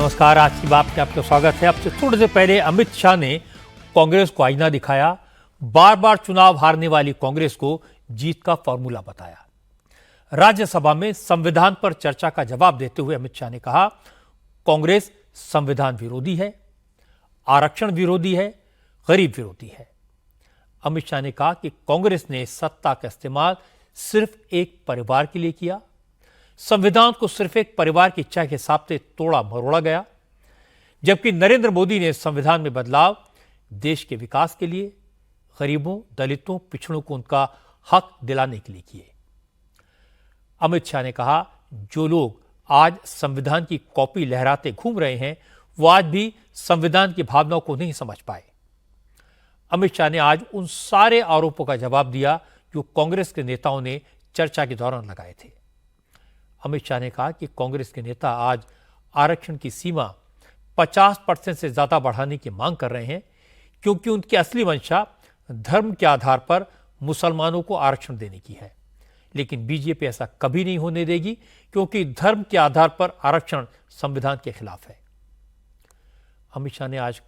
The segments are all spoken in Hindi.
नमस्कार, आज की बात में आपका स्वागत है। अब से थोड़ी देर पहले अमित शाह ने कांग्रेस को आईना दिखाया, बार बार चुनाव हारने वाली कांग्रेस को जीत का फॉर्मूला बताया। राज्यसभा में संविधान पर चर्चा का जवाब देते हुए अमित शाह ने कहा, कांग्रेस संविधान विरोधी है, आरक्षण विरोधी है, गरीब विरोधी है। अमित शाह ने कहा कि कांग्रेस ने सत्ता का इस्तेमाल सिर्फ एक परिवार के लिए किया, संविधान को सिर्फ एक परिवार की इच्छा के हिसाब से तोड़ा मरोड़ा गया, जबकि नरेंद्र मोदी ने संविधान में बदलाव देश के विकास के लिए, गरीबों, दलितों, पिछड़ों को उनका हक दिलाने के लिए किए। अमित शाह ने कहा, जो लोग आज संविधान की कॉपी लहराते घूम रहे हैं, वो आज भी संविधान की भावनाओं को नहीं समझ पाए। अमित शाह ने आज उन सारे आरोपों का जवाब दिया जो कांग्रेस के नेताओं ने चर्चा के दौरान लगाए थे। अमित शाह ने कहा कि कांग्रेस के नेता आज आरक्षण की सीमा 50% से ज्यादा बढ़ाने की मांग कर रहे हैं, क्योंकि उनकी असली मंशा धर्म के आधार पर मुसलमानों को आरक्षण देने की है। लेकिन बीजेपी ऐसा कभी नहीं होने देगी, क्योंकि धर्म के आधार पर आरक्षण संविधान के खिलाफ है। अमित शाह ने आज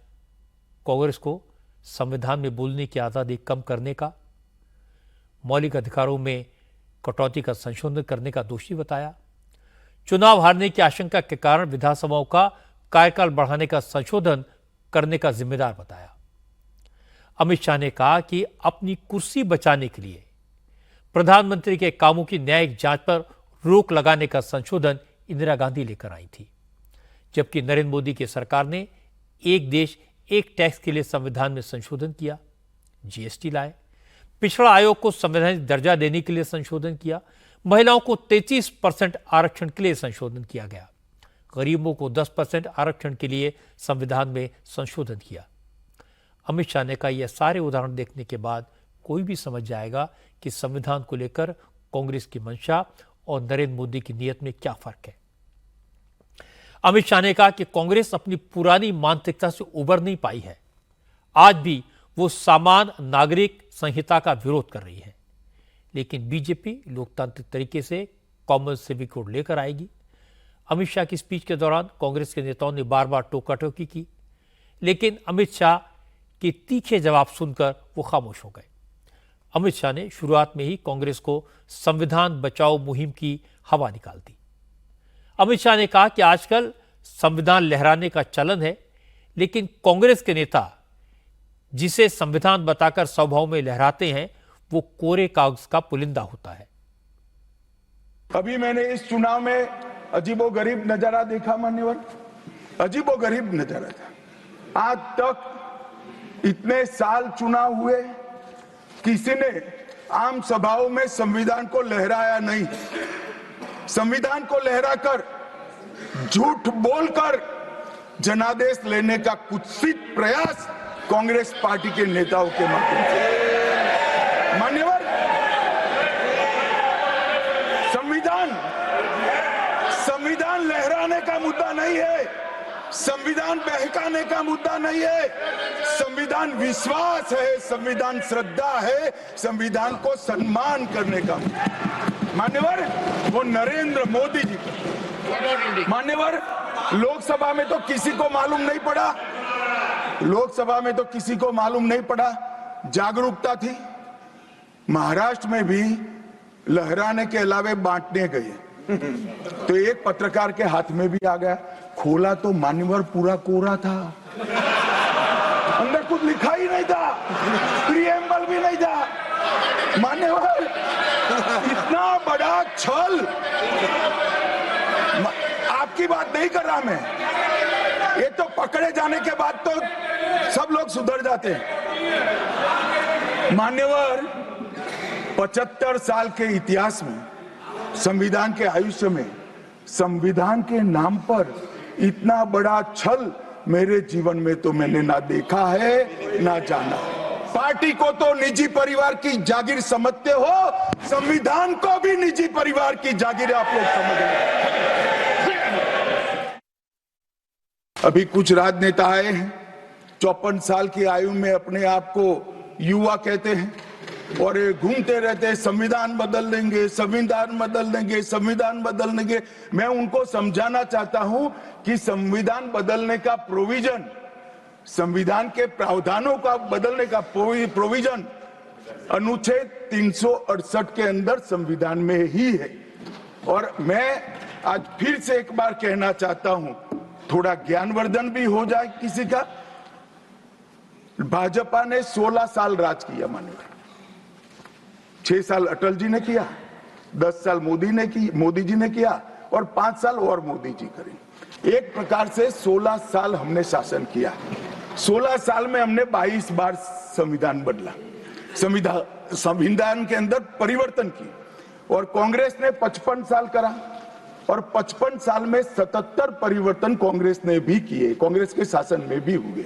कांग्रेस को संविधान में बोलने की आजादी कम करने का, मौलिक अधिकारों में कटौती का संशोधन करने का दोषी बताया, चुनाव हारने की आशंका के कारण विधानसभाओं का कार्यकाल बढ़ाने का संशोधन करने का जिम्मेदार बताया। अमित शाह ने कहा कि अपनी कुर्सी बचाने के लिए प्रधानमंत्री के कामों की न्यायिक जांच पर रोक लगाने का संशोधन इंदिरा गांधी लेकर आई थी, जबकि नरेंद्र मोदी की सरकार ने एक देश एक टैक्स के लिए संविधान में संशोधन किया, जीएसटी लाए, पिछड़ा आयोग को संवैधानिक दर्जा देने के लिए संशोधन किया, महिलाओं को 33% आरक्षण के लिए संशोधन किया गया, गरीबों को 10% आरक्षण के लिए संविधान में संशोधन किया। अमित शाह ने कहा, यह सारे उदाहरण देखने के बाद कोई भी समझ जाएगा कि संविधान को लेकर कांग्रेस की मंशा और नरेंद्र मोदी की नीयत में क्या फर्क है। अमित शाह ने कहा कि कांग्रेस अपनी पुरानी मानसिकता से उबर नहीं पाई है। आज भी वो समान नागरिक संहिता का विरोध कर रही है, लेकिन बीजेपी लोकतांत्रिक तरीके से कॉमन सिविक कोड लेकर आएगी। अमित शाह की स्पीच के दौरान कांग्रेस के नेताओं ने बार बार टोका टोकी की, लेकिन अमित शाह के तीखे जवाब सुनकर वो खामोश हो गए। अमित शाह ने शुरुआत में ही कांग्रेस को संविधान बचाओ मुहिम की हवा निकाल दी। अमित शाह ने कहा कि आजकल संविधान लहराने का चलन है, लेकिन कांग्रेस के नेता जिसे संविधान बताकर सभाओं में लहराते हैं, वो कोरे कागज का पुलिंदा होता है। अभी मैंने इस चुनाव में अजीबोगरीब नजारा देखा मान्यवर, अजीबोगरीब नजारा था। आज तक इतने साल चुनाव हुए, किसी ने आम सभाओं में संविधान को लहराया नहीं। संविधान को लहराकर, झूठ बोलकर जनादेश लेने का कुत्सित प्रयास कांग्रेस पार्टी के नेताओं के माध्यम से। मान्यवर, संविधान लहराने का मुद्दा नहीं है, संविधान बहकाने का मुद्दा नहीं है। संविधान विश्वास है, संविधान श्रद्धा है, संविधान को सम्मान करने का। मान्यवर, वो नरेंद्र मोदी जी, मान्यवर, लोकसभा में तो किसी को मालूम नहीं पड़ा, लोकसभा में तो किसी को मालूम नहीं पड़ा, जागरूकता थी। महाराष्ट्र में भी लहराने के अलावे बांटने गए तो एक पत्रकार के हाथ में भी आ गया, खोला तो मान्यवर पूरा कोरा था, अंदर कुछ लिखा ही नहीं था, प्रीएम्बल भी नहीं था। मान्यवर, इतना बड़ा छल, आपकी बात नहीं कर रहा मैं, ये तो पकड़े जाने के बाद तो सब लोग सुधर जाते हैं। मान्यवर, 75 साल के इतिहास में, संविधान के आयुष्य में, संविधान के नाम पर इतना बड़ा छल मेरे जीवन में तो मैंने ना देखा है ना जाना। पार्टी को तो निजी परिवार की जागीर समझते हो, संविधान को भी निजी परिवार की जागीर आप लोग समझ रहे। अभी कुछ राजनेता आए हैं, 54 साल की आयु में अपने आप को युवा कहते हैं, और ये घूमते रहते हैं, संविधान बदल देंगे, संविधान बदल देंगे, संविधान बदल देंगे। मैं उनको समझाना चाहता हूं कि संविधान बदलने का प्रोविजन, संविधान के प्रावधानों का बदलने का प्रोविजन अनुच्छेद 368 के अंदर संविधान में ही है। और मैं आज फिर से एक बार कहना चाहता हूं, थोड़ा ज्ञानवर्धन भी हो जाए किसी का। भाजपा ने 16 साल राज किया, मानिए 6 साल अटल जी ने किया, 10 साल मोदी जी ने किया और 5 साल और मोदी जी करें। एक प्रकार से 16 साल हमने शासन किया। 16 साल में हमने 22 बार संविधान बदला, संविधान के अंदर परिवर्तन की। और कांग्रेस ने 55 साल करा और 55 साल में 77 परिवर्तन कांग्रेस ने भी किए, कांग्रेस के शासन में भी हुए।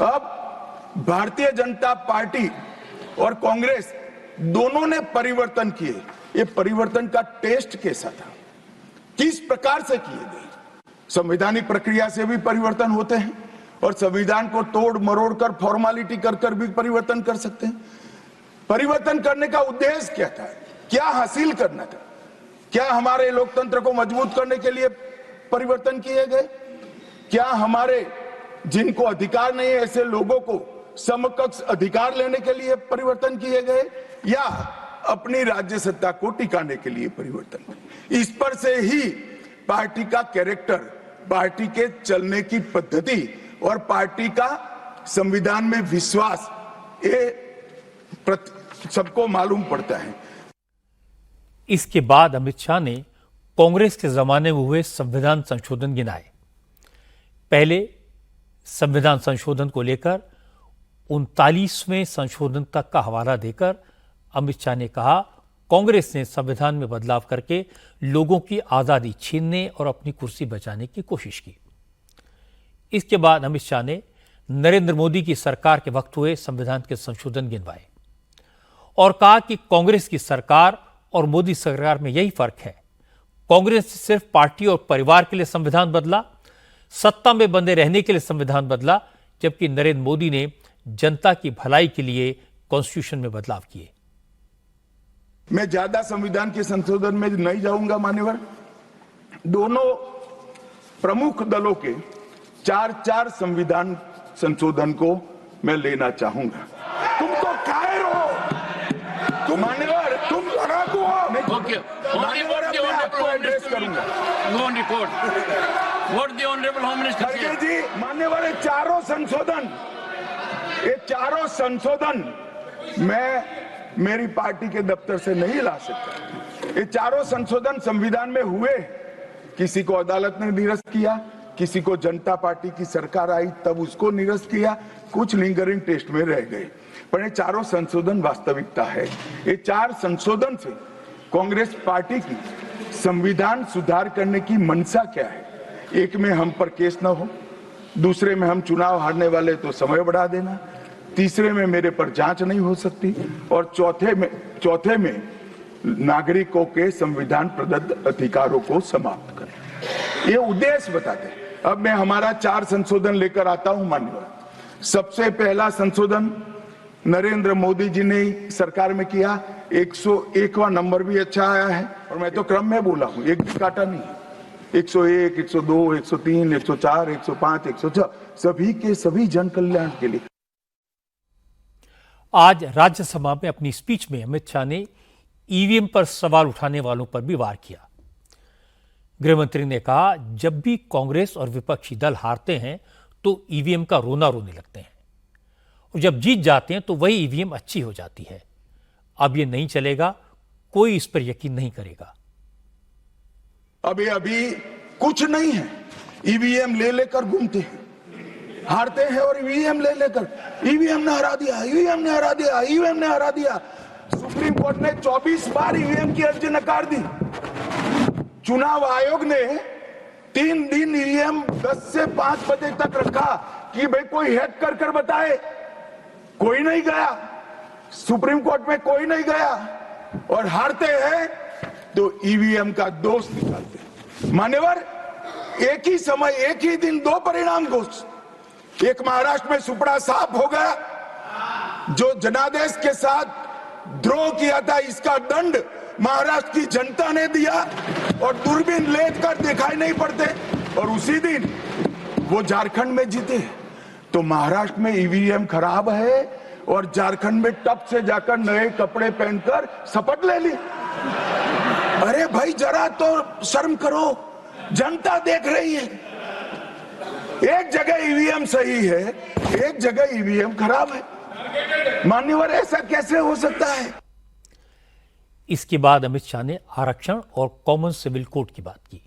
अब भारतीय जनता पार्टी और कांग्रेस दोनों ने परिवर्तन किए। ये परिवर्तन का टेस्ट कैसा था, किस प्रकार से किए गए? संवैधानिक प्रक्रिया से भी परिवर्तन होते हैं और संविधान को तोड़ मरोड़ कर, फॉर्मेलिटी कर भी परिवर्तन कर सकते हैं। परिवर्तन करने का उद्देश्य क्या था, क्या हासिल करना था? क्या हमारे लोकतंत्र को मजबूत करने के लिए परिवर्तन किए गए? क्या हमारे जिनको अधिकार नहीं है ऐसे लोगों को समकक्ष अधिकार लेने के लिए परिवर्तन किए गए, या अपनी राज्य सत्ता को टिकाने के लिए परिवर्तन? इस पर से ही पार्टी का कैरेक्टर, पार्टी के चलने की पद्धति और पार्टी का संविधान में विश्वास, ये सबको मालूम पड़ता है। इसके बाद अमित शाह ने कांग्रेस के जमाने में हुए संविधान संशोधन गिनाए। पहले संविधान संशोधन को लेकर 39वें संशोधन तक का हवाला देकर अमित शाह ने कहा, कांग्रेस ने संविधान में बदलाव करके लोगों की आजादी छीनने और अपनी कुर्सी बचाने की कोशिश की। इसके बाद अमित शाह ने नरेंद्र मोदी की सरकार के वक्त हुए संविधान के संशोधन गिनवाए और कहा कि कांग्रेस की सरकार और मोदी सरकार में यही फर्क है, कांग्रेस ने सिर्फ पार्टी और परिवार के लिए संविधान बदला, सत्ता में बंधे रहने के लिए संविधान बदला, जबकि नरेंद्र मोदी ने जनता की भलाई के लिए कॉन्स्टिट्यूशन में बदलाव किए। मैं ज्यादा संविधान के संशोधन में नहीं जाऊंगा मान्यवर। दोनों प्रमुख दलों के 4-4 संविधान संशोधन को मैं लेना चाहूंगा। तुम तो कायर हो, तुम मान्यवर, तुम लड़ाकू हो। Okay. Only what the मैं आपको honorable एड्रेस minister will करूंगा। go on record. What the honorable home minister खड़गे said. जी, मान्यवर, ये चारों संशोधन मैं मेरी पार्टी के दफ्तर से नहीं ला सकता। ये चारों संशोधन संविधान में हुए, किसी को अदालत ने निरस्त किया, किसी को जनता पार्टी की सरकार आई तब उसको निरस्त किया, कुछ लिंगरिंग टेस्ट में रह गए, पर ये चारों संशोधन वास्तविकता है। ये 4 संशोधन से कांग्रेस पार्टी की संविधान सुधार करने की मंशा क्या है? एक में हम पर केस ना हो, दूसरे में हम चुनाव हारने वाले तो समय बढ़ा देना, तीसरे में मेरे पर जांच नहीं हो सकती, और चौथे में नागरिकों के संविधान प्रदत्त अधिकारों को समाप्त करें। ये उद्देश्य बताते हैं। अब मैं हमारा 4 संशोधन लेकर आता हूं माननीय। सबसे पहला संशोधन नरेंद्र मोदी जी ने सरकार में किया। 101वां नंबर भी अच्छा आया है और मैं तो क्रम में बोला हूं, एक भी काटा नहीं है। 101, 102, 103, 104, 105, 106 सभी के सभी जन कल्याण के लिए। आज राज्यसभा में अपनी स्पीच में अमित शाह ने ईवीएम पर सवाल उठाने वालों पर भी वार किया। गृहमंत्री ने कहा, जब भी कांग्रेस और विपक्षी दल हारते हैं तो ईवीएम का रोना रोने लगते हैं और जब जीत जाते हैं तो वही ईवीएम अच्छी हो जाती है। अब ये नहीं चलेगा, कोई इस पर यकीन नहीं करेगा। अभी कुछ नहीं है, ईवीएम ले लेकर घूमते हैं, हारते हैं और ईवीएम ले लेकर, ईवीएम ने हरा दिया, ईवीएम ने हरा दिया, ईवीएम ने हरा दिया। सुप्रीम कोर्ट ने 24 बार ईवीएम की अर्जी नकार दी। चुनाव आयोग ने 3 दिन ईवीएम 10 से 5 बजे तक रखा कि भाई कोई हैक कर बताए, कोई नहीं गया, सुप्रीम कोर्ट में कोई नहीं गया, और हारते हैं तो ईवीएम का दोष निकालते हैं। मान्यवर, एक ही समय, एक ही दिन 2 परिणाम घोषित। एक महाराष्ट्र में सुपड़ा साफ हो गया, जो जनादेश के साथ द्रोह किया था, इसका दंड महाराष्ट्र की जनता ने दिया और दूरबीन लेकर कर दिखाई नहीं पड़ते, और उसी दिन वो झारखंड में जीते। तो महाराष्ट्र में ईवीएम खराब है और झारखंड में टप से जाकर नए कपड़े पहनकर शपथ ले ली। अरे भाई जरा तो शर्म करो, जनता देख रही है। एक जगह ईवीएम सही है, एक जगह ईवीएम खराब है। मान्यवर, ऐसा कैसे हो सकता है? इसके बाद अमित शाह ने आरक्षण और कॉमन सिविल कोड की बात की।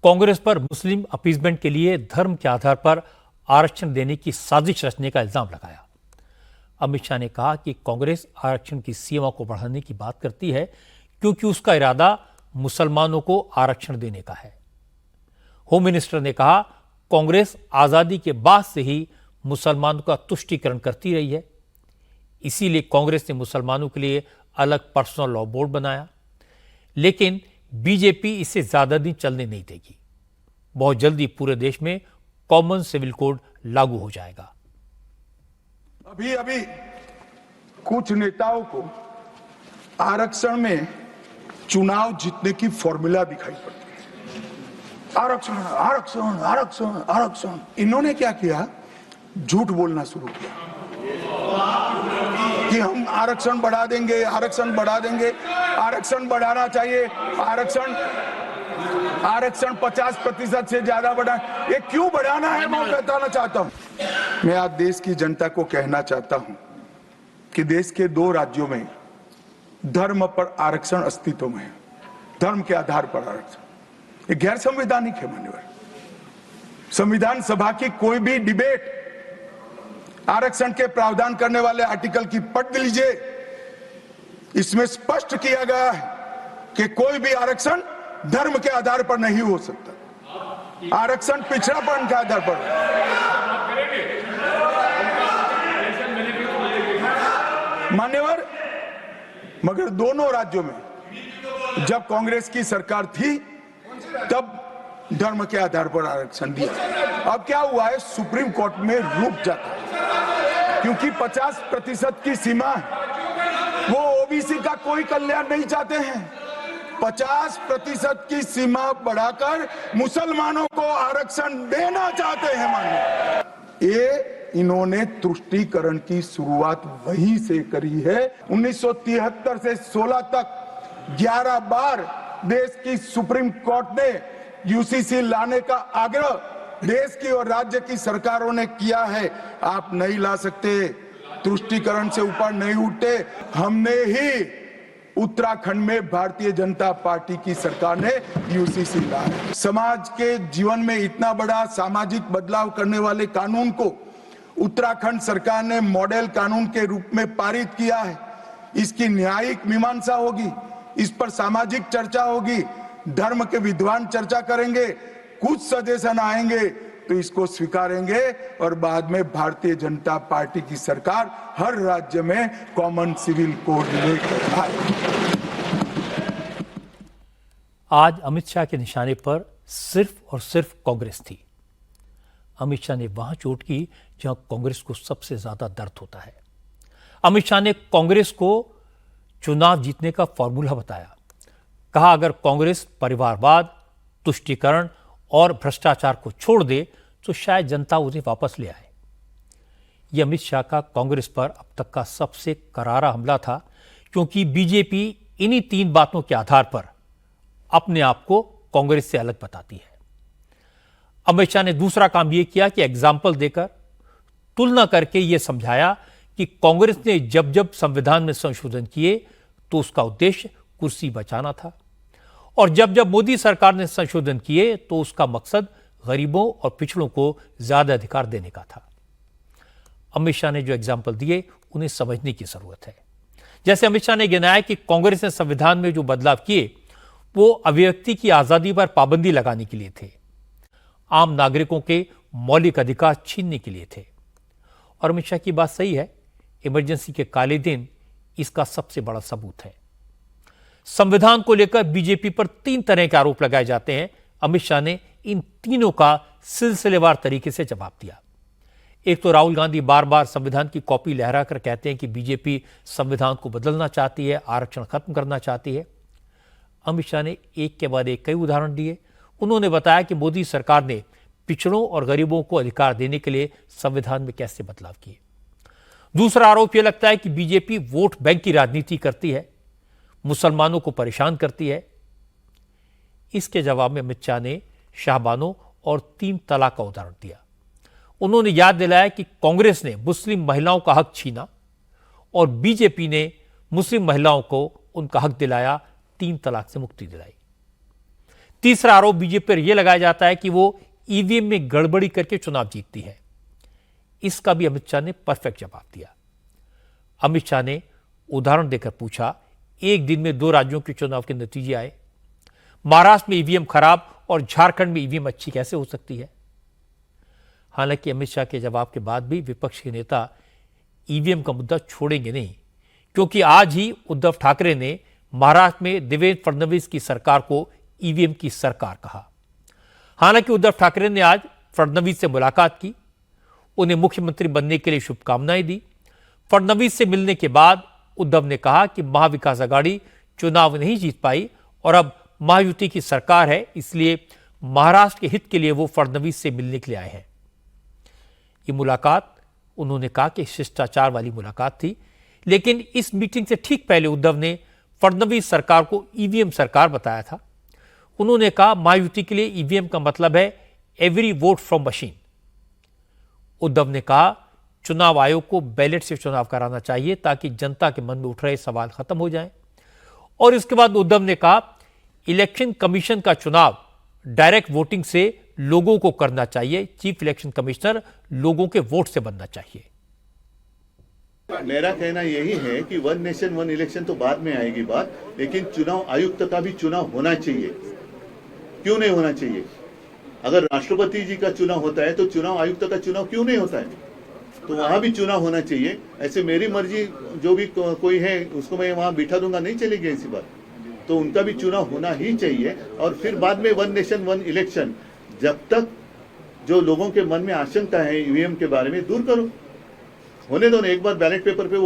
कांग्रेस पर मुस्लिम अपीजमेंट के लिए धर्म के आधार पर आरक्षण देने की साजिश रचने का इल्जाम लगाया। अमित शाह ने कहा कि कांग्रेस आरक्षण की सीमा को बढ़ाने की बात करती है क्योंकि उसका इरादा मुसलमानों को आरक्षण देने का है। होम मिनिस्टर ने कहा, कांग्रेस आजादी के बाद से ही मुसलमानों का तुष्टीकरण करती रही है, इसीलिए कांग्रेस ने मुसलमानों के लिए अलग पर्सनल लॉ बोर्ड बनाया, लेकिन बीजेपी इसे ज्यादा दिन चलने नहीं देगी। बहुत जल्दी पूरे देश में कॉमन सिविल कोड लागू हो जाएगा। अभी अभी कुछ नेताओं को आरक्षण में चुनाव जीतने की फॉर्मूला दिखाई पड़ती है। आरक्षण आरक्षण आरक्षण आरक्षण। इन्होंने क्या किया? झूठ बोलना शुरू किया कि हम आरक्षण बढ़ा देंगे, आरक्षण बढ़ा देंगे, आरक्षण बढ़ाना चाहिए, आरक्षण 50% से ज्यादा बढ़ा। ये क्यों बढ़ाना है मैं बताना चाहता हूं। मैं आज देश की जनता को कहना चाहता हूं कि देश के 2 राज्यों में धर्म पर आरक्षण अस्तित्व में है। धर्म के आधार पर आरक्षण ये गैर संवैधानिक है। मान्यवर, संविधान सभा की कोई भी डिबेट आरक्षण के प्रावधान करने वाले आर्टिकल की पढ़ लीजिए, इसमें स्पष्ट किया गया है कि कोई भी आरक्षण धर्म के आधार पर नहीं हो सकता। आरक्षण पिछड़ापन के आधार पर। मान्यवर, मगर दोनों राज्यों में जब कांग्रेस की सरकार थी तब धर्म के आधार पर आरक्षण दिया। अब क्या हुआ है? सुप्रीम कोर्ट में रुक जाता है क्योंकि 50% की सीमा है। वो ओबीसी का कोई कल्याण नहीं चाहते हैं। 50% की सीमा बढ़ाकर मुसलमानों को आरक्षण देना चाहते हैं। मानिए, ये इन्होंने तुष्टीकरण की शुरुआत वहीं से करी है। 1973 से 16 तक 11 बार देश की सुप्रीम कोर्ट ने यूसीसी लाने का आग्रह देश की और राज्य की सरकारों ने किया है। आप नहीं ला सकते, तुष्टीकरण से ऊपर नहीं उठते। हमने ही उत्तराखंड में भारतीय जनता पार्टी की सरकार ने यूसीसी लाया। समाज के जीवन में इतना बड़ा सामाजिक बदलाव करने वाले कानून को उत्तराखंड सरकार ने मॉडल कानून के रूप में पारित किया है। इसकी न्यायिक मीमांसा होगी, इस पर सामाजिक चर्चा होगी, धर्म के विद्वान चर्चा करेंगे, कुछ सजेशन आएंगे तो इसको स्वीकारेंगे और बाद में भारतीय जनता पार्टी की सरकार हर राज्य में कॉमन सिविल कोड लेकर आए। आज अमित शाह के निशाने पर सिर्फ और सिर्फ कांग्रेस थी। अमित शाह ने वहां चोट की जहां कांग्रेस को सबसे ज्यादा दर्द होता है। अमित शाह ने कांग्रेस को चुनाव जीतने का फॉर्मूला बताया। कहा, अगर कांग्रेस परिवारवाद, तुष्टीकरण और भ्रष्टाचार को छोड़ दे तो शायद जनता उन्हें वापस ले आए। यह अमित शाह का कांग्रेस पर अब तक का सबसे करारा हमला था, क्योंकि बीजेपी इन्हीं 3 बातों के आधार पर अपने आप को कांग्रेस से अलग बताती है। अमित शाह ने दूसरा काम यह किया कि एग्जाम्पल देकर, तुलना करके यह समझाया कि कांग्रेस ने जब जब संविधान में संशोधन किए तो उसका उद्देश्य कुर्सी बचाना था, और जब जब मोदी सरकार ने संशोधन किए तो उसका मकसद गरीबों और पिछड़ों को ज्यादा अधिकार देने का था। अमित शाह ने जो एग्जाम्पल दिए उन्हें समझने की जरूरत है। जैसे अमित शाह ने गिनाया कि कांग्रेस ने संविधान में जो बदलाव किए वो अभिव्यक्ति की आजादी पर पाबंदी लगाने के लिए थे, आम नागरिकों के मौलिक अधिकार छीनने के लिए थे। और अमित शाह की बात सही है, इमरजेंसी के काले दिन इसका सबसे बड़ा सबूत है। संविधान को लेकर बीजेपी पर 3 तरह के आरोप लगाए जाते हैं। अमित शाह ने इन तीनों का सिलसिलेवार तरीके से जवाब दिया। एक तो राहुल गांधी बार बार संविधान की कॉपी लहरा कर कहते हैं कि बीजेपी संविधान को बदलना चाहती है, आरक्षण खत्म करना चाहती है। अमित शाह ने एक के बाद एक कई उदाहरण दिए। उन्होंने बताया कि मोदी सरकार ने पिछड़ों और गरीबों को अधिकार देने के लिए संविधान में कैसे बदलाव किए। दूसरा आरोप यह लगता है कि बीजेपी वोट बैंक की राजनीति करती है, मुसलमानों को परेशान करती है। इसके जवाब में अमित शाह ने शाहबानो और 3 तलाक का उदाहरण दिया। उन्होंने याद दिलाया कि कांग्रेस ने मुस्लिम महिलाओं का हक छीना और बीजेपी ने मुस्लिम महिलाओं को उनका हक दिलाया, 3 तलाक से मुक्ति दिलाई। तीसरा आरोप बीजेपी पर यह लगाया जाता है कि वो ईवीएम में गड़बड़ी करके चुनाव जीतती है। इसका भी अमित शाह ने परफेक्ट जवाब दिया। अमित शाह ने उदाहरण देकर पूछा, एक दिन में 2 राज्यों के चुनाव के नतीजे आए, महाराष्ट्र में ईवीएम खराब और झारखंड में ईवीएम अच्छी कैसे हो सकती है। हालांकि अमित शाह के जवाब के बाद भी विपक्ष के नेता ईवीएम का मुद्दा छोड़ेंगे नहीं, क्योंकि आज ही उद्धव ठाकरे ने महाराष्ट्र में देवेंद्र फडणवीस की सरकार को ईवीएम की सरकार कहा। हालांकि उद्धव ठाकरे ने आज फडणवीस से मुलाकात की, उन्हें मुख्यमंत्री बनने के लिए शुभकामनाएं दी। फडणवीस से मिलने के बाद उद्धव ने कहा कि महाविकास आघाड़ी चुनाव नहीं जीत पाई और अब महायुति की सरकार है, इसलिए महाराष्ट्र के हित के लिए वो फडणवीस से मिलने के लिए आए हैं। ये मुलाकात उन्होंने कहा कि शिष्टाचार वाली मुलाकात थी, लेकिन इस मीटिंग से ठीक पहले उद्धव ने फडणवीस सरकार को ईवीएम सरकार बताया था। उन्होंने कहा महायुति के लिए ईवीएम का मतलब है every vote from machine. Uddhav ने कहा चुनाव आयोग को बैलेट से चुनाव कराना चाहिए ताकि जनता के मन में उठ रहे सवाल खत्म हो जाएं। और इसके बाद उद्धव ने कहा इलेक्शन कमीशन का चुनाव डायरेक्ट वोटिंग से लोगों को करना चाहिए, चीफ इलेक्शन कमिश्नर लोगों के वोट से बनना चाहिए। मेरा कहना यही है कि 1 नेशन 1 इलेक्शन तो बाद में आएगी बात, लेकिन चुनाव आयुक्त का भी चुनाव होना चाहिए। क्यों नहीं होना चाहिए? अगर राष्ट्रपति जी का चुनाव होता है तो चुनाव आयुक्त का चुनाव क्यों नहीं होता है? तो वहां भी चुनाव होना चाहिए। ऐसे मेरी मर्जी जो भी कोई है उसको मैं वहां बिठा दूंगा, नहीं चलेगी ऐसी बात। तो उनका भी चुनाव होना ही चाहिए। और फिर बाद में 1 नेशन 1 इलेक्शन, जब तक जो लोगों के मन में आशंका है ईवीएम के बारे में, दूर करो, होने दो ना। एक बार बैलेट पेपर पे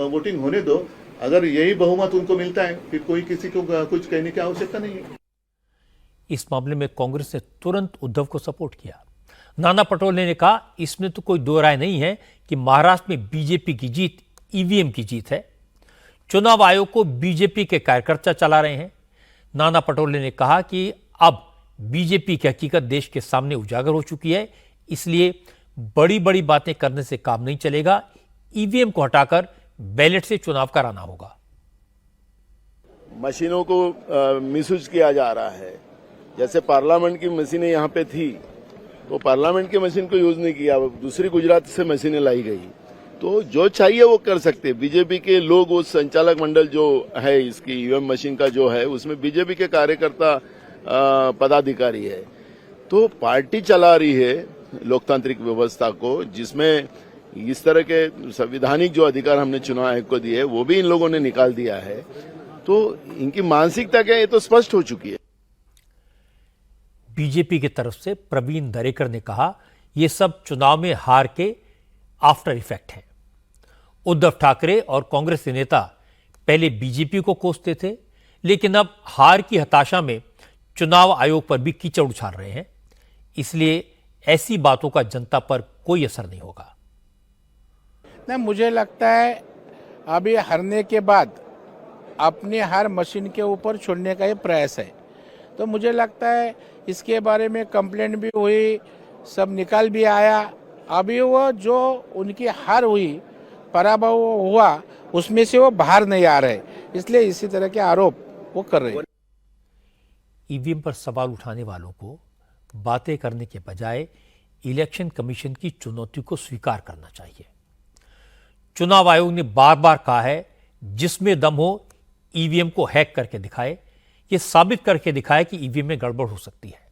वोटिंग होने दो। अगर यही बहुमत उनको मिलता है फिर कोई किसी को कुछ कहने की आवश्यकता नहीं है। इस मामले में कांग्रेस ने तुरंत उद्धव को सपोर्ट किया। नाना पटोले ने कहा इसमें तो कोई दो राय नहीं है कि महाराष्ट्र में बीजेपी की जीत ईवीएम की जीत है। चुनाव आयोग को बीजेपी के कार्यकर्ता चला रहे हैं। नाना पटोले ने कहा कि अब बीजेपी की हकीकत देश के सामने उजागर हो चुकी है, इसलिए बड़ी बड़ी बातें करने से काम नहीं चलेगा, ईवीएम को हटाकर बैलेट से चुनाव कराना होगा। मशीनों को मिसयूज किया जा रहा है। जैसे पार्लियामेंट की मशीनें यहाँ पे थी तो पार्लियामेंट की मशीन को यूज नहीं किया, दूसरी गुजरात से मशीनें लाई गई। तो जो चाहिए वो कर सकते। बीजेपी के लोग, उस संचालक मंडल जो है इसकी ईवीएम मशीन का जो है, उसमें बीजेपी के कार्यकर्ता पदाधिकारी है। तो पार्टी चला रही है लोकतांत्रिक व्यवस्था को, जिसमें इस तरह के संवैधानिक जो अधिकार हमने चुनाव आयोग को दिए वो भी इन लोगों ने निकाल दिया है। तो इनकी मानसिकता क्या है ये तो स्पष्ट हो चुकी है। बीजेपी की तरफ से प्रवीण दरेकर ने कहा यह सब चुनाव में हार के आफ्टर इफेक्ट है। उद्धव ठाकरे और कांग्रेस के नेता पहले बीजेपी को कोसते थे, लेकिन अब हार की हताशा में चुनाव आयोग पर भी कीचड़ उछाल रहे हैं, इसलिए ऐसी बातों का जनता पर कोई असर नहीं होगा। नहीं, मुझे लगता है अभी हारने के बाद अपनी हर मशीन के ऊपर छोड़ने का ये प्रयास है। तो मुझे लगता है इसके बारे में कंप्लेंट भी हुई, सब निकाल भी आया। अभी वो जो उनकी हार हुई, पराभव हुआ, उसमें से वो बाहर नहीं आ रहे, इसलिए इसी तरह के आरोप वो कर रहे हैं। ईवीएम पर सवाल उठाने वालों को बातें करने के बजाय इलेक्शन कमीशन की चुनौती को स्वीकार करना चाहिए। चुनाव आयोग ने बार बार कहा है जिसमें दम हो ईवीएम को हैक करके दिखाए, यह साबित करके दिखाए कि ईवीएम में गड़बड़ हो सकती है।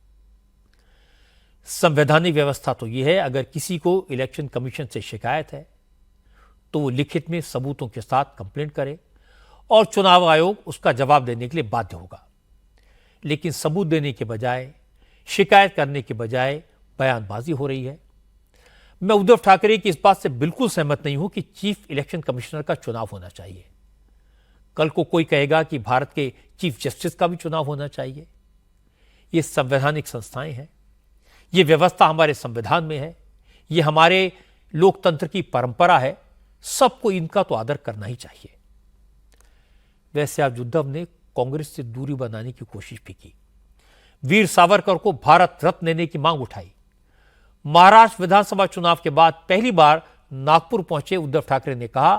संवैधानिक व्यवस्था तो यह है अगर किसी को इलेक्शन कमीशन से शिकायत है तो वो लिखित में सबूतों के साथ कंप्लेंट करे और चुनाव आयोग उसका जवाब देने के लिए बाध्य होगा। लेकिन सबूत देने के बजाय, शिकायत करने के बजाय बयानबाजी हो रही है। मैं उद्धव ठाकरे की इस बात से बिल्कुल सहमत नहीं हूं कि चीफ इलेक्शन कमिश्नर का चुनाव होना चाहिए। कल को कोई कहेगा कि भारत के चीफ जस्टिस का भी चुनाव होना चाहिए। ये संवैधानिक संस्थाएं हैं, ये व्यवस्था हमारे संविधान में है, ये हमारे लोकतंत्र की परंपरा है। सबको इनका तो आदर करना ही चाहिए। वैसे आज उद्धव ने कांग्रेस से दूरी बनाने की कोशिश भी की। वीर सावरकर को भारत रत्न देने की मांग उठाई। महाराष्ट्र विधानसभा चुनाव के बाद पहली बार नागपुर पहुंचे उद्धव ठाकरे ने कहा,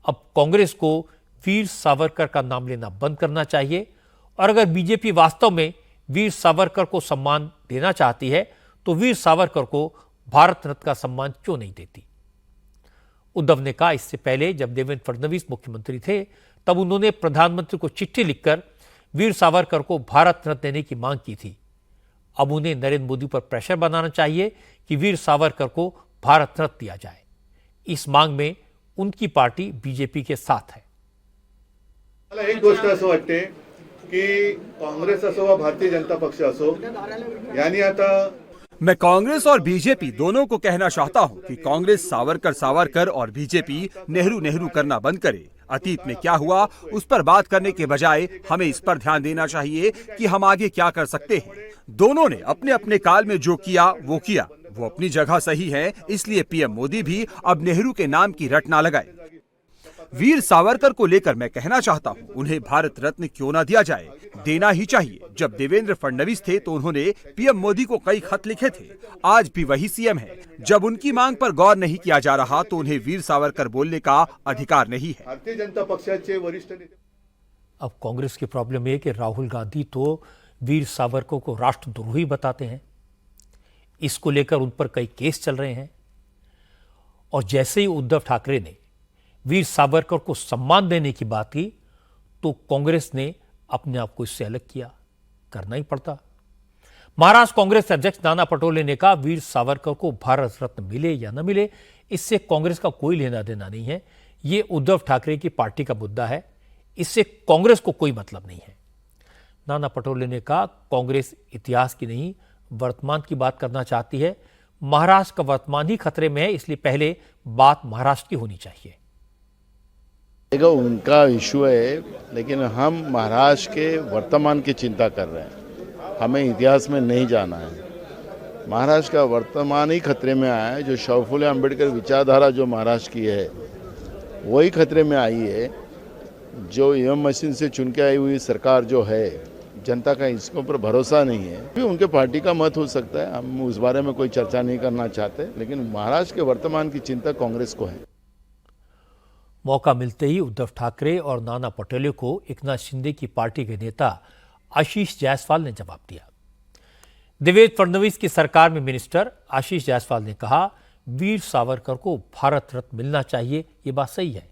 अब कांग्रेस को वीर सावरकर का नाम लेना बंद करना चाहिए और अगर बीजेपी वास्तव में वीर सावरकर को सम्मान देना चाहती है तो वीर सावरकर को भारत रत्न का सम्मान क्यों नहीं देती। उद्धव ने कहा, इससे पहले जब देवेंद्र फडणवीस मुख्यमंत्री थे तब उन्होंने प्रधानमंत्री को चिट्ठी लिखकर वीर सावरकर को भारत रत्न देने की मांग की थी। अब उन्हें नरेंद्र मोदी पर प्रेशर बनाना चाहिए कि वीर सावरकर को भारत रत्न दिया जाए। इस मांग में उनकी पार्टी बीजेपी के साथ है। मला एक गोष्ट असं वाटते की काँग्रेस असो वा भारतीय जनता पक्ष असो यांनी आता मैं कांग्रेस और बीजेपी दोनों को कहना चाहता हूं कि कांग्रेस सावरकर सावरकर और बीजेपी नेहरू नेहरू करना बंद करे। अतीत में क्या हुआ उस पर बात करने के बजाय हमें इस पर ध्यान देना चाहिए कि हम आगे क्या कर सकते हैं। दोनों ने अपने अपने काल में जो किया वो अपनी जगह सही है, इसलिए पीएम मोदी भी अब नेहरू के नाम की रट ना लगाए। वीर सावरकर को लेकर मैं कहना चाहता हूं, उन्हें भारत रत्न क्यों ना दिया जाए, देना ही चाहिए। जब देवेंद्र फडणवीस थे तो उन्होंने पीएम मोदी को कई खत लिखे थे। आज भी वही सीएम है। जब उनकी मांग पर गौर नहीं किया जा रहा तो उन्हें वीर सावरकर बोलने का अधिकार नहीं है। भारतीय जनता पक्षाचे वरिष्ठ नेते अब कांग्रेस की प्रॉब्लम है कि राहुल गांधी तो वीर सावरकर को राष्ट्रद्रोही बताते हैं। इसको लेकर उन पर कई केस चल रहे हैं और जैसे ही उद्धव ठाकरे ने वीर सावरकर को सम्मान देने की बात की तो कांग्रेस ने अपने आप को इससे अलग किया। करना ही पड़ता। महाराष्ट्र कांग्रेस अध्यक्ष नाना पटोले ने कहा, वीर सावरकर को भारत रत्न मिले या न मिले इससे कांग्रेस का कोई लेना देना नहीं है। ये उद्धव ठाकरे की पार्टी का मुद्दा है, इससे कांग्रेस को कोई मतलब नहीं है। नाना पटोले ने कहा, कांग्रेस इतिहास की नहीं वर्तमान की बात करना चाहती है। महाराष्ट्र का वर्तमान ही खतरे में है, इसलिए पहले बात महाराष्ट्र की होनी चाहिए। देखो, उनका इशू है, लेकिन हम महाराष्ट्र के वर्तमान की चिंता कर रहे हैं। हमें इतिहास में नहीं जाना है। महाराष्ट्र का वर्तमान ही खतरे में आया है। जो शव फुले अम्बेडकर विचारधारा जो महाराष्ट्र की है वही खतरे में आई है। जो ईवीएम मशीन से चुन के आई हुई सरकार जो है, जनता का इसके ऊपर भरोसा नहीं है। भी उनके पार्टी का मत हो सकता है, हम उस बारे में कोई चर्चा नहीं करना चाहते, लेकिन महाराष्ट्र के वर्तमान की चिंता कांग्रेस को है। मौका मिलते ही उद्धव ठाकरे और नाना पटोले को एकनाथ शिंदे की पार्टी के नेता आशीष जायसवाल ने जवाब दिया। देवेंद्र फडणवीस की सरकार में मिनिस्टर आशीष जायसवाल ने कहा, वीर सावरकर को भारत रत्न मिलना चाहिए, ये बात सही है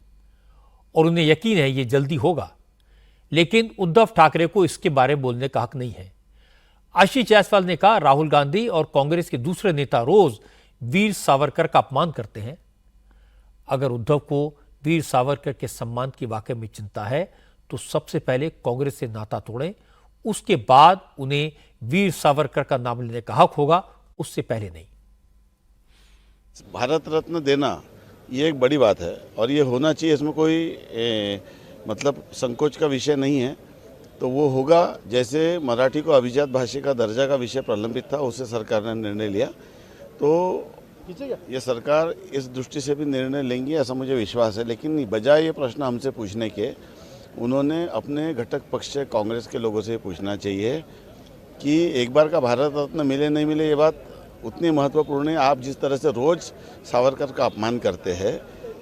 और उन्हें यकीन है ये जल्दी होगा, लेकिन उद्धव ठाकरे को इसके बारे में बोलने का हक नहीं है। आशीष जायसवाल ने कहा, राहुल गांधी और कांग्रेस के दूसरे नेता रोज वीर सावरकर का अपमान करते हैं। अगर उद्धव को वीर सावरकर के सम्मान की वाकई में चिंता है तो सबसे पहले कांग्रेस से नाता तोड़ें, उसके बाद उन्हें वीर सावरकर का नाम लेने का हक होगा, उससे पहले नहीं। भारत रत्न देना ये एक बड़ी बात है और ये होना चाहिए, इसमें कोई मतलब संकोच का विषय नहीं है। तो वो होगा, जैसे मराठी को अभिजात भाषा का दर्जा का विषय प्रलंबित था, उससे सरकार ने निर्णय लिया। तो ये सरकार इस दृष्टि से भी निर्णय लेंगी ऐसा मुझे विश्वास है। लेकिन बजाय ये प्रश्न हमसे पूछने के, उन्होंने अपने घटक पक्ष कांग्रेस के लोगों से पूछना चाहिए कि एक बार का भारत रत्न मिले नहीं मिले ये बात उतनी महत्वपूर्ण है। आप जिस तरह से रोज सावरकर का अपमान करते हैं,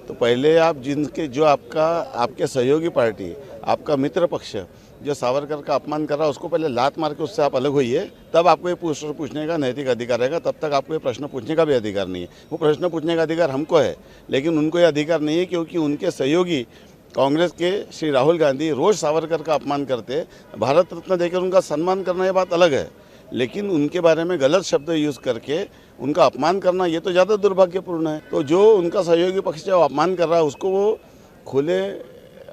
तो पहले आप जिनके जो आपके सहयोगी पार्टी, आपका मित्र पक्ष जो सावरकर का अपमान कर रहा है उसको पहले लात मार के उससे आप अलग होइए, तब आपको ये प्रश्न पूछने का नैतिक अधिकार रहेगा। तब तक आपको ये प्रश्न पूछने का भी अधिकार नहीं है। वो प्रश्न पूछने का अधिकार हमको है, लेकिन उनको ये अधिकार नहीं है, क्योंकि उनके सहयोगी कांग्रेस के श्री राहुल गांधी रोज सावरकर का अपमान करते। भारत रत्न देकर उनका सम्मान करना ये बात अलग है, लेकिन उनके बारे में गलत शब्द यूज़ करके उनका अपमान करना ये तो ज़्यादा दुर्भाग्यपूर्ण है। तो जो उनका सहयोगी पक्ष जो अपमान कर रहा है उसको वो खुले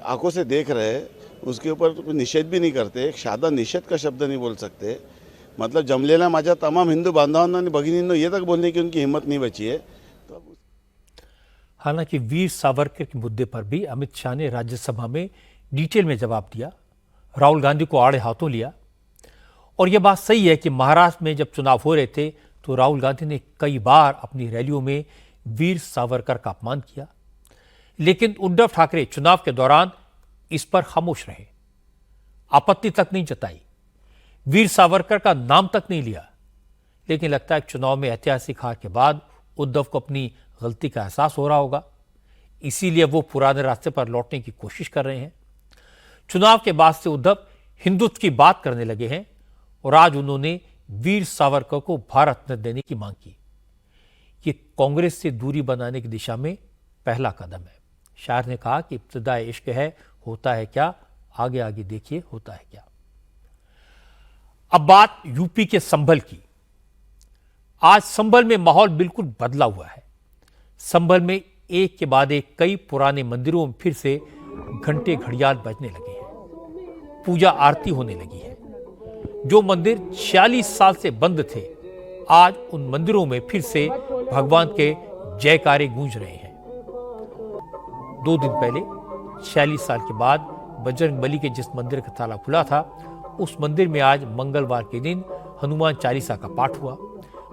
आंखों से देख रहे हैं, उसके ऊपर निषेध भी नहीं करते, एक साधा निषेध का शब्द नहीं बोल सकते। मतलब जमलेला माझ्या तमाम हिंदू बांधवांना आणि भगिनींना ये तक बोलने की उनकी हिम्मत नहीं बची है। तो हालांकि वीर सावरकर के मुद्दे पर भी अमित शाह ने राज्यसभा में डिटेल में जवाब दिया, राहुल गांधी को आड़े हाथों लिया। और यह बात सही है कि महाराष्ट्र में जब चुनाव हो रहे थे तो राहुल गांधी ने कई बार अपनी रैलियों में वीर सावरकर का अपमान किया, लेकिन उद्धव ठाकरे चुनाव के दौरान इस पर खामोश रहे, आपत्ति तक नहीं जताई, वीर सावरकर का नाम तक नहीं लिया। लेकिन लगता है चुनाव में ऐतिहासिक हार के बाद उद्धव को अपनी गलती का एहसास हो रहा होगा, इसीलिए वो पुराने रास्ते पर लौटने की कोशिश कर रहे हैं। चुनाव के बाद से उद्धव हिंदुत्व की बात करने लगे हैं और आज उन्होंने वीर सावरकर को भारत रत्न देने की मांग की। ये कांग्रेस से दूरी बनाने की दिशा में पहला कदम है। शायर ने कहा कि इब्तिदाए इश्क है, होता है क्या, आगे आगे देखिए होता है क्या। अब बात यूपी के संभल की। आज संभल में माहौल बिल्कुल बदला हुआ है। संभल में एक के बाद एक कई पुराने मंदिरों में फिर से घंटे घड़ियाल बजने लगे हैं, पूजा आरती होने लगी है। जो मंदिर 46 साल से बंद थे, आज उन मंदिरों में फिर से भगवान के जयकारे गूंज रहे हैं। 2 दिन पहले 46 साल के बाद बजरंगबली के जिस मंदिर का ताला खुला था, उस मंदिर में आज मंगलवार के दिन हनुमान चालीसा का पाठ हुआ।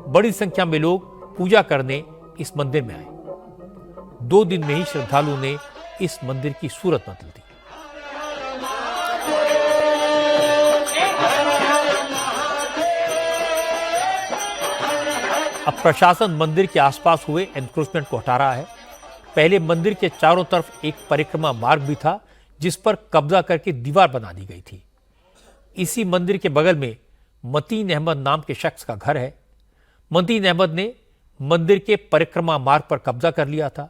बड़ी संख्या में लोग पूजा करने इस मंदिर में आए। 2 दिन में ही श्रद्धालुओं ने इस मंदिर की सूरत बदल दी। अब प्रशासन मंदिर के आसपास हुए एनक्रोचमेंट को हटा रहा है। पहले मंदिर के चारों तरफ एक परिक्रमा मार्ग भी था, जिस पर कब्जा करके दीवार बना दी गई थी। इसी मंदिर के बगल में मतीन अहमद नाम के शख्स का घर है। मतीन अहमद ने मंदिर के परिक्रमा मार्ग पर कब्जा कर लिया था।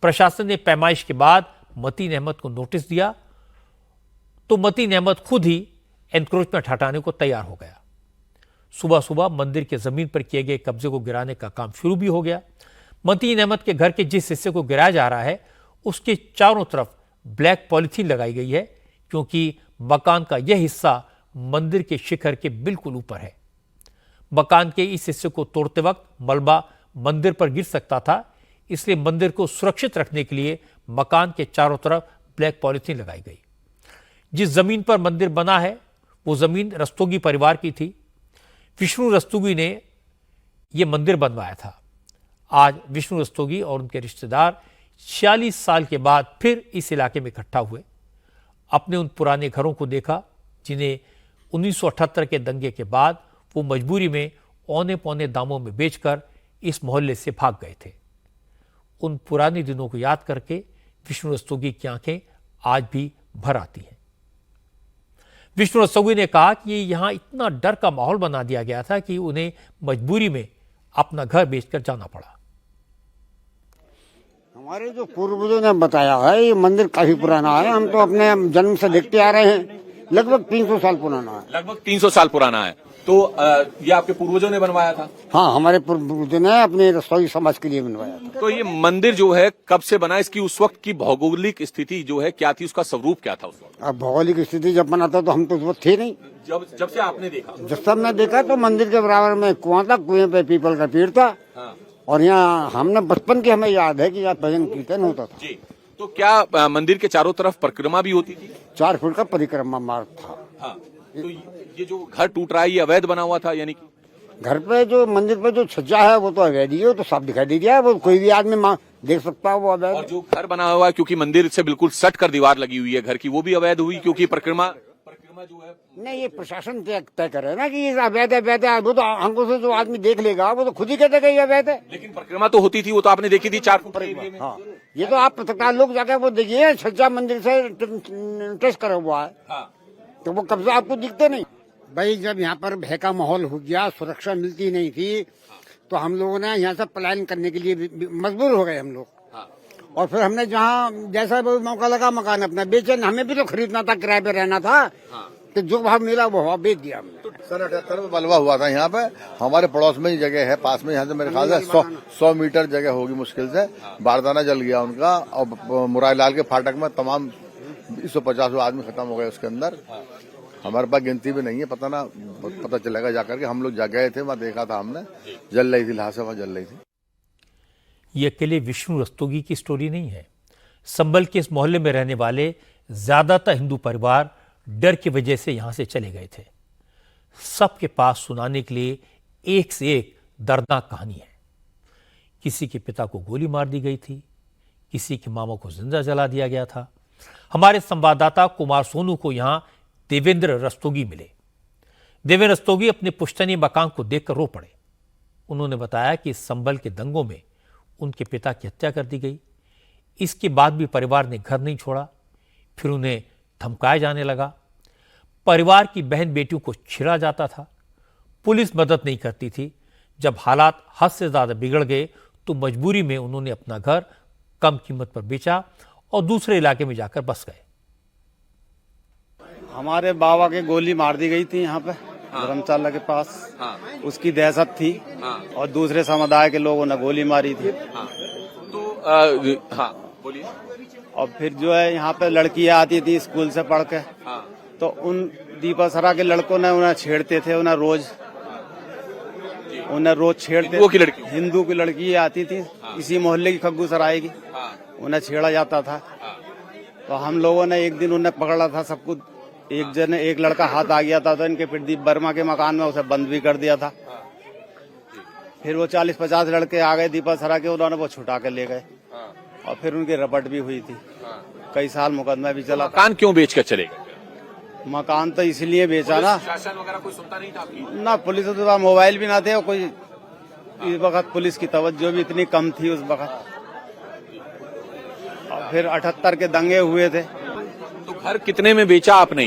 प्रशासन ने पैमाइश के बाद मतीन अहमद को नोटिस दिया तो मतीन अहमद खुद ही एनक्रोचमेंट हटाने को तैयार हो गया। सुबह सुबह मंदिर के जमीन पर किए गए कब्जे को गिराने का काम शुरू भी हो गया। मतीन अहमद के घर के जिस हिस्से को गिराया जा रहा है, उसके चारों तरफ ब्लैक पॉलिथीन लगाई गई है, क्योंकि मकान का यह हिस्सा मंदिर के शिखर के बिल्कुल ऊपर है। मकान के इस हिस्से को तोड़ते वक्त मलबा मंदिर पर गिर सकता था, इसलिए मंदिर को सुरक्षित रखने के लिए मकान के चारों तरफ ब्लैक पॉलिथीन लगाई गई। जिस जमीन पर मंदिर बना है वो जमीन रस्तोगी परिवार की थी। विष्णु रस्तोगी ने यह मंदिर बनवाया था। आज विष्णु रस्तोगी और उनके रिश्तेदार 46 साल के बाद फिर इस इलाके में इकट्ठा हुए। अपने उन पुराने घरों को देखा जिन्हें 1978 के दंगे के बाद वो मजबूरी में औने पौने दामों में बेचकर इस मोहल्ले से भाग गए थे। उन पुराने दिनों को याद करके विष्णु रस्तोगी की आंखें आज भी भर आती हैं। विष्णु रस्तोगी ने कहा कि यहां इतना डर का माहौल बना दिया गया था कि उन्हें मजबूरी में अपना घर बेचकर जाना पड़ा। हमारे जो पूर्वजों ने बताया है, ये मंदिर काफी पुराना है। हम तो अपने जन्म से देखते आ रहे हैं, लगभग 300 साल पुराना है। लगभग 300 साल पुराना है। तो ये आपके पूर्वजों ने बनवाया था? हाँ, हमारे पूर्वजों ने अपने रसोई समाज के लिए बनवाया था। तो ये मंदिर जो है कब से बना, इसकी उस वक्त की भौगोलिक स्थिति जो है क्या थी, उसका स्वरूप क्या था उस वक्त? अब भौगोलिक स्थिति जब बना था तो हम तो उस वक्त थे नहीं। जब से आपने देखा? जब सब मैं देखा तो मंदिर के बराबर में कुआं था, कुएं पे पीपल का पेड़ था। हाँ। और यहाँ हमने बचपन की हमें याद है कि यहाँ भजन कीर्तन होता था। जी। तो क्या मंदिर के चारों तरफ परिक्रमा भी होती थी? 4 फुट का परिक्रमा मार्ग था। हाँ। तो ये जो घर टूट रहा है ये अवैध बना हुआ था, यानी कि घर पे जो मंदिर पे जो छज्जा है वो तो अवैध ही है, तो साफ दिखाई दे दिया है। वो कोई भी आदमी देख सकता है वो अवैध। और जो घर बना हुआ है क्योंकि मंदिर से बिल्कुल सट कर दीवार लगी हुई है घर की, वो भी अवैध हुई क्योंकि परिक्रमा जो है नहीं, ये प्रशासन तय करे ना कि ये अवैध है। वो तो आंखों से जो आदमी देख लेगा वो तो खुद ही कहते ये अवैध है। लेकिन परिक्रमा तो होती थी, वो तो आपने देखी थी 4 फुट में। हाँ, ये तो आप पत्रकार लोग जाकर वो देखिए, छज्जा मंदिर से टेस्ट करा हुआ है। हाँ। तो वो कब्जा आपको दिखते नहीं। भाई जब यहाँ पर भय का माहौल हो गया, सुरक्षा मिलती नहीं थी, तो हम लोगों ने यहाँ से पलायन करने के लिए मजबूर हो गए हम लोग। और फिर हमने जहाँ जैसा मौका लगा मकान अपना बेचे। हमें भी तो खरीदना था, किराए पे रहना था। तो जो भाव मिला वो भाव बेच दिया हमने। सन 78 में बलवा हुआ था यहाँ पे। हमारे पड़ोस में ही जगह है, पास में। यहाँ से मेरे ख्याल से 100 मीटर जगह होगी मुश्किल से। बारदाना जल गया उनका, और मुरारीलाल के फाटक में तमाम 250 आदमी खत्म हो गए उसके अंदर। हमारे पास गिनती भी नहीं है, पता चलेगा जाकर के। हम लोग जा गए थे, वहाँ देखा था हमने, जल रही थी, लाशें वहाँ जल रही थी। ये अकेले विष्णु रस्तोगी की स्टोरी नहीं है। संभल के इस मोहल्ले में रहने वाले ज्यादातर हिंदू परिवार डर की वजह से यहां से चले गए थे। सबके पास सुनाने के लिए एक से एक दर्दनाक कहानी है। किसी के पिता को गोली मार दी गई थी, किसी के मामा को जिंदा जला दिया गया था। हमारे संवाददाता कुमार सोनू को यहां देवेंद्र रस्तोगी मिले। देवेंद्र रस्तोगी अपने पुश्तैनी मकान को देखकर रो पड़े। उन्होंने बताया कि संभल के दंगों में उनके पिता की हत्या कर दी गई। इसके बाद भी परिवार ने घर नहीं छोड़ा। फिर उन्हें धमकाया जाने लगा। परिवार की बहन बेटियों को छेड़ा जाता था। पुलिस मदद नहीं करती थी। जब हालात हद से ज्यादा बिगड़ गए तो मजबूरी में उन्होंने अपना घर कम कीमत पर बेचा और दूसरे इलाके में जाकर बस गए। हमारे बाबा के गोली मार दी गई थी यहाँ पे धर्मशाला के पास। उसकी दहशत थी और दूसरे समुदाय के लोगों ने गोली मारी थी। बोलिए। और फिर जो है यहाँ पे लड़कियां आती थी स्कूल से पढ़ के, तो उन दीपासरा के लड़कों ने उन्हें छेड़ते थे। उन्हें रोज छेड़ते। हिंदू की लड़की आती थी इसी मोहल्ले की, खग्गू सराय की, उन्हें छेड़ा जाता था। तो हम लोगों ने एक दिन उन्हें पकड़ा था सबको। एक लड़का हाथ आ गया था तो इनके प्रदीप वर्मा के मकान में उसे बंद भी कर दिया था। फिर वो 40-50 लड़के आ गए दीपासरा के, उन्होंने वो छुटा के ले गए और फिर उनकी रपट भी हुई थी। कई साल मुकदमा भी चला। मकान क्यों बेच कर चले गए? मकान तो इसलिए बेचा ना, शासन वगैरह कोई सुनता नहीं था आपकी? ना पुलिस के पास मोबाइल भी ना थे और कोई इस वक्त पुलिस की तवज्जो भी इतनी कम थी उस वक्त। और फिर 78 के दंगे हुए थे। तो घर कितने में बेचा आपने?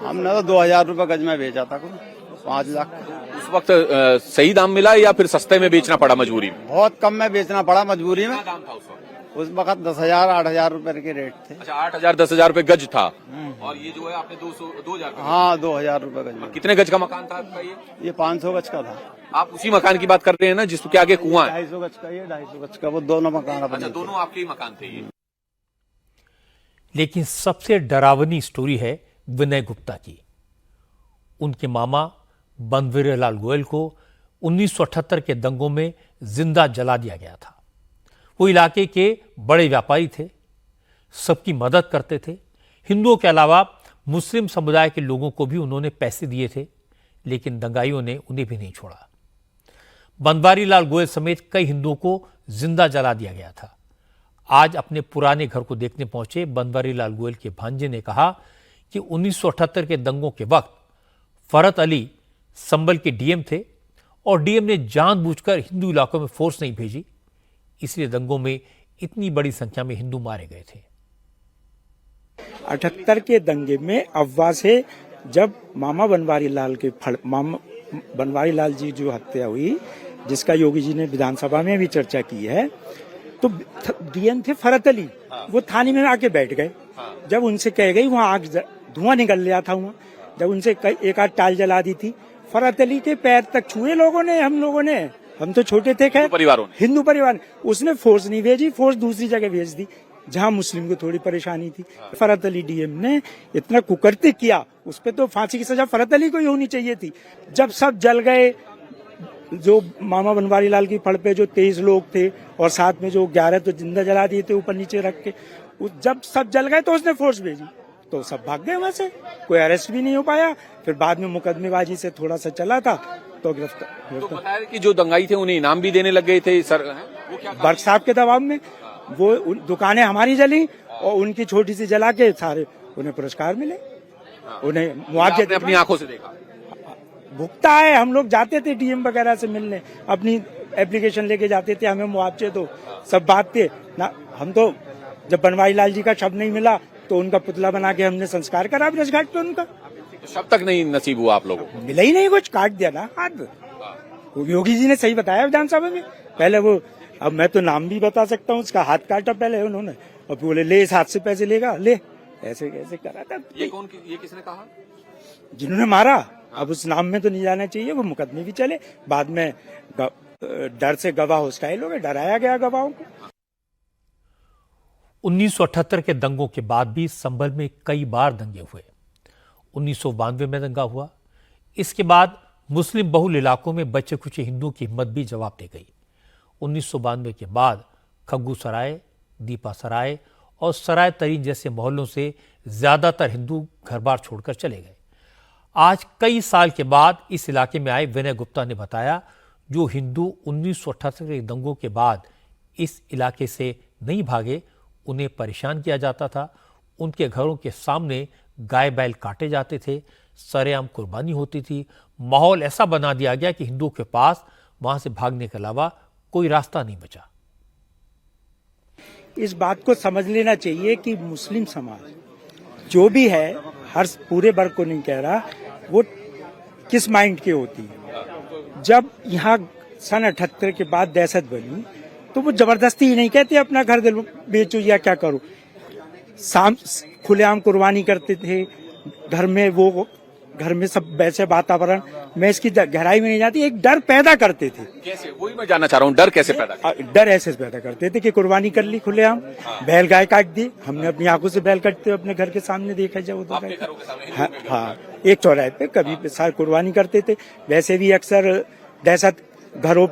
हमने तो 2000 रुपए गज में बेचा था, 5 लाख। उस वक्त सही दाम मिला या फिर सस्ते में बेचना पड़ा मजबूरी में? बहुत कम में बेचना पड़ा मजबूरी में। क्या दाम था उस वक्त? उस वक्त 10,000-8,000 रुपए के रेट थे। अच्छा, 8,000-10,000 रुपए गज था। और ये जो है आपने 2,000? हाँ, 2000 रुपए गज में। कितने गज का मकान था आपका? ये 500 गज का था। आप उसी मकान की बात कर रहे हैं ना जिसके आगे कुआं है? 250 गज का, ये 250 गज का, वो दोनों मकान अपने। अच्छा, दोनों आपके ही मकान थे ये। लेकिन सबसे डरावनी स्टोरी है विनय गुप्ता की। उनके मामा बनवीरलाल गोयल को 1978 के दंगों में जिंदा जला दिया गया था। वो इलाके के बड़े व्यापारी थे, सबकी मदद करते थे। हिंदुओं के अलावा मुस्लिम समुदाय के लोगों को भी उन्होंने पैसे दिए थे, लेकिन दंगाइयों ने उन्हें भी नहीं छोड़ा। बनवारीलाल गोयल समेत कई हिंदुओं को जिंदा जला दिया गया था। आज अपने पुराने घर को देखने पहुंचे बनवारीलाल गोयल के भांजे ने कहा कि 1978 के दंगों के वक्त फरत अली संभल के डीएम थे और डीएम ने जानबूझकर हिंदू इलाकों में फोर्स नहीं भेजी, इसलिए दंगों में इतनी बड़ी संख्या में हिंदू मारे गए थे। 78 के दंगे में अफवाह से जब मामा बनवारीलाल जी जो हत्या हुई, जिसका योगी जी ने विधानसभा में भी चर्चा की है, तो डीएम थे फरत अली, वो थाने में आके बैठ गए। जब उनसे कह गई वहाँ आग धुआं निकल लिया था, वहाँ जब उनसे एक आध टाल जला दी थी, फरत अली के पैर तक छुए लोगों ने, हम तो छोटे थे, खैर हिंदू परिवार। उसने फोर्स नहीं भेजी, फोर्स दूसरी जगह भेज दी जहां मुस्लिम को थोड़ी परेशानी थी। फरत अली डीएम ने इतना कुकर्ते किया, उस पर तो फांसी की सजा फरत अली को ही होनी चाहिए थी। जब सब जल गए, जो मामा बनवारीलाल की फड़ पे जो 23 लोग थे और साथ में जो 11 तो जिंदा जला दिए थे ऊपर नीचे रख के, जब सब जल गए तो उसने फोर्स भेजी, तो सब भाग गए वहां से, कोई अरेस्ट भी नहीं हो पाया। फिर बाद में मुकदमेबाजी से थोड़ा सा चला था तो गिरफ्तार। तो बताया कि जो दंगाई थे उन्हें इनाम भी देने लग गए थे सर, वो क्या? बर्क साहब के दबाव में वो दुकानें हमारी जली और उनकी छोटी सी जला के सारे उन्हें पुरस्कार मिले, उन्हें मुआवजे। अपनी आंखों से देखा? भुगता है। हम लोग जाते थे डीएम वगैरह से मिलने, अपनी एप्लीकेशन लेके जाते थे, हमें मुआवजे दो, सब बात थे ना। हम तो जब बनवारीलाल जी का शब्द नहीं मिला तो उनका पुतला बना के हमने संस्कार करा ब्रज घाट पे उनका। शब्द तक नहीं नसीब हुआ आप लोगों को? मिला ही नहीं, कुछ काट दिया ना हाथ। योगी जी ने सही बताया विधानसभा में, पहले वो, अब मैं तो नाम भी बता सकता हूँ, उसका हाथ काटा पहले उन्होंने और बोले ले इस हाथ से पैसे लेगा, ले ऐसे कैसे करा था। ये किसने कहा? जिन्होंने मारा। अब उस नाम में तो नहीं जाना चाहिए, वो मुकदमे भी चले, बाद में डर से गवाह हॉस्टाइल हो गए, डराया गया गवाहों को। 1978 के दंगों के बाद भी संभल में कई बार दंगे हुए। 1992 में दंगा हुआ। इसके बाद मुस्लिम बहुल इलाकों में बचे खुचे हिंदुओं की हिम्मत भी जवाब दे गई। 1992 के बाद खग्गू सराय, दीपा सराय और सराय तरीन जैसे मोहल्लों से ज्यादातर हिंदू घर बार छोड़कर चले गए। आज कई साल के बाद इस इलाके में आए विनय गुप्ता ने बताया, जो हिंदू 1978 के दंगों के बाद इस इलाके से नहीं भागे, उन्हें परेशान किया जाता था। उनके घरों के सामने गाय बैल काटे जाते थे, सरेआम कुर्बानी होती थी। माहौल ऐसा बना दिया गया कि हिंदुओं के पास वहां से भागने के अलावा कोई रास्ता नहीं बचा। इस बात को समझ लेना चाहिए कि मुस्लिम समाज जो भी है, हर पूरे वर्ग को नहीं कह रहा, वो किस माइंड के होती है। जब यहाँ सन 78 के बाद दहशत बनी तो वो जबरदस्ती ही नहीं कहते अपना घर दिल बेचो या क्या करो, खुलेआम कुर्बानी करते थे। घर में सब वैसे वातावरण, मैं इसकी गहराई में नहीं जाती, एक डर पैदा करते थे। कैसे, वही मैं जानना चाह रहा हूँ, डर कैसे पैदा? डर ऐसे पैदा करते थे कि कुर्बानी कर ली खुलेआम, बैल गाय काट दी। हमने अपनी आंखों से बैल काटते अपने घर के सामने देखा जब हाँ, एक चौराहे पे कभी सार कुर्बानी करते थे। वैसे भी अक्सर दहशत घरों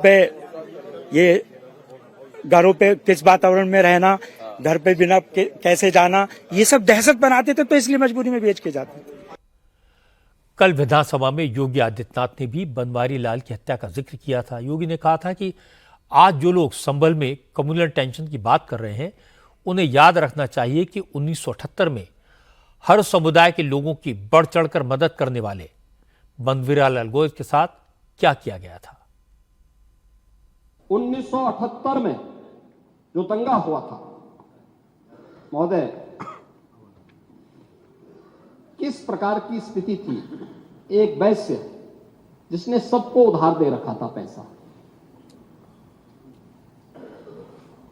पे किस वातावरण में रहना, घर पे बिना कैसे जाना, ये सब दहशत बनाते थे, तो इसलिए मजबूरी में बेच के जाते थे। कल विधानसभा में योगी आदित्यनाथ ने भी बनवारी लाल की हत्या का जिक्र किया था। योगी ने कहा था कि आज जो लोग संभल में कम्युनल टेंशन की बात कर रहे हैं, उन्हें याद रखना चाहिए कि 1978 में हर समुदाय के लोगों की बढ़ चढ़कर मदद करने वाले बनवारी लाल गोयल के साथ क्या किया गया था। 1978 में जो दंगा हुआ था महोदय, किस प्रकार की स्थिति थी। एक वैश्य जिसने सबको उधार दे रखा था पैसा,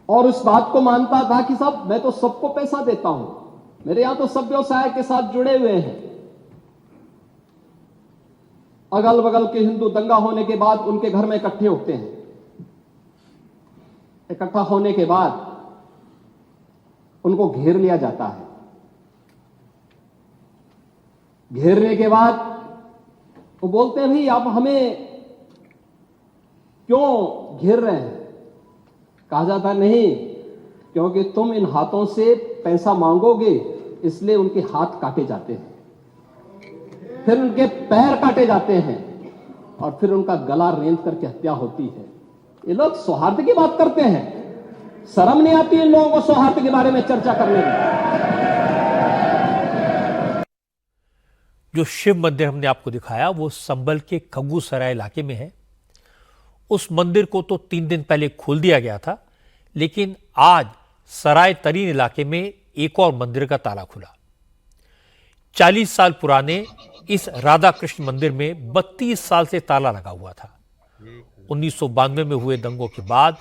और उस बात को मानता था कि साहब मैं तो सबको पैसा देता हूं, मेरे यहां तो सब व्यवसाय के साथ जुड़े हुए हैं। अगल बगल के हिंदू दंगा होने के बाद उनके घर में इकट्ठे होते हैं। इकट्ठा होने के बाद उनको घेर लिया जाता है। घेरने के बाद वो बोलते हैं, भाई आप हमें क्यों घेर रहे हैं? कहा जाता है, नहीं, क्योंकि तुम इन हाथों से पैसा मांगोगे, इसलिए उनके हाथ काटे जाते हैं, फिर उनके पैर काटे जाते हैं, और फिर उनका गला रेंध करके हत्या होती है। ये लोग सौहार्द की बात करते हैं, शर्म नहीं आती इन लोगों को सौहार्द के बारे में चर्चा करने में। जो शिव मंदिर हमने आपको दिखाया वो संभल के खग्गू सराय इलाके में है। उस मंदिर को तो 3 दिन पहले खोल दिया गया था, लेकिन आज सराय तरीन इलाके में एक और मंदिर का ताला खुला। 40 साल पुराने इस राधा कृष्ण मंदिर में 32 साल से ताला लगा हुआ था। 1992 में हुए दंगों के बाद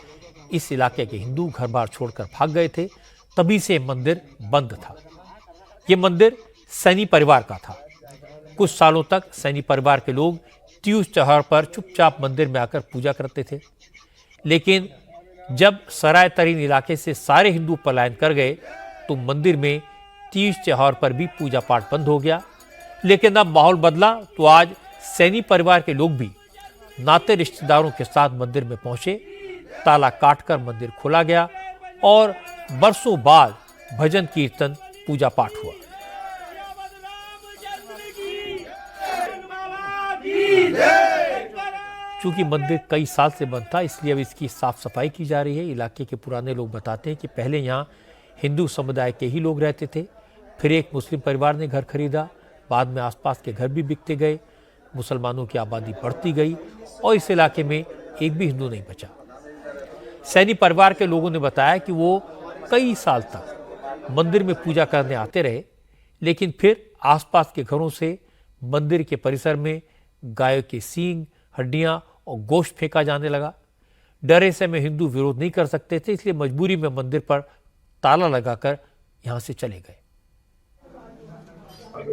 इस इलाके के हिंदू घर बार छोड़कर भाग गए थे, तभी से मंदिर बंद था। यह मंदिर सैनी परिवार का था। कुछ सालों तक सैनी परिवार के लोग तीज त्योहार पर चुपचाप मंदिर में आकर पूजा करते थे, लेकिन जब सराय तरीन इलाके से सारे हिंदू पलायन कर गए तो मंदिर में तीज त्योहार पर भी पूजा पाठ बंद हो गया। लेकिन अब माहौल बदला तो आज सैनी परिवार के लोग भी नाते रिश्तेदारों के साथ मंदिर में पहुंचे। ताला काटकर मंदिर खोला गया और बरसों बाद भजन कीर्तन पूजा पाठ हुआ। चूंकि मंदिर कई साल से बंद था, इसलिए अब इसकी साफ सफाई की जा रही है। इलाके के पुराने लोग बताते हैं कि पहले यहाँ हिंदू समुदाय के ही लोग रहते थे, फिर एक मुस्लिम परिवार ने घर खरीदा, बाद में आसपास के घर भी बिकते गए, मुसलमानों की आबादी बढ़ती गई और इस इलाके में एक भी हिंदू नहीं बचा। सैनी परिवार के लोगों ने बताया कि वो कई साल तक मंदिर में पूजा करने आते रहे, लेकिन फिर आसपास के घरों से मंदिर के परिसर में गायों के सींग, हड्डियां और गोश्त फेंका जाने लगा। डरे से में हिंदू विरोध नहीं कर सकते थे, इसलिए मजबूरी में मंदिर पर ताला लगाकर यहां से चले गए।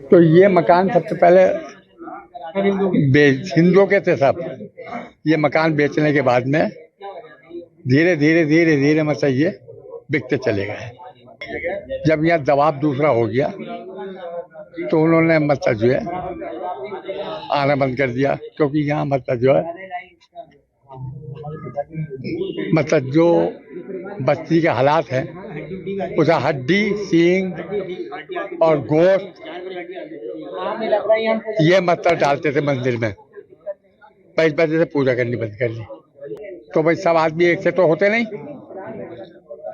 तो ये मकान सबसे पहले हिंदुओं के थे सब। ये मकान बेचने के बाद में धीरे धीरे मतलब ये बिकते चले गए। जब यहाँ दबाव दूसरा हो गया तो उन्होंने मतलब जो है आना बंद कर दिया, क्योंकि यहाँ मतलब जो है मतलब जो बस्ती के हालात हैं उसका हड्डी, सींग और गोश्त ये मतलब डालते थे मंदिर में। 5 बजे से पूजा करनी बंद कर दी। तो भाई सब आदमी एक से तो होते नहीं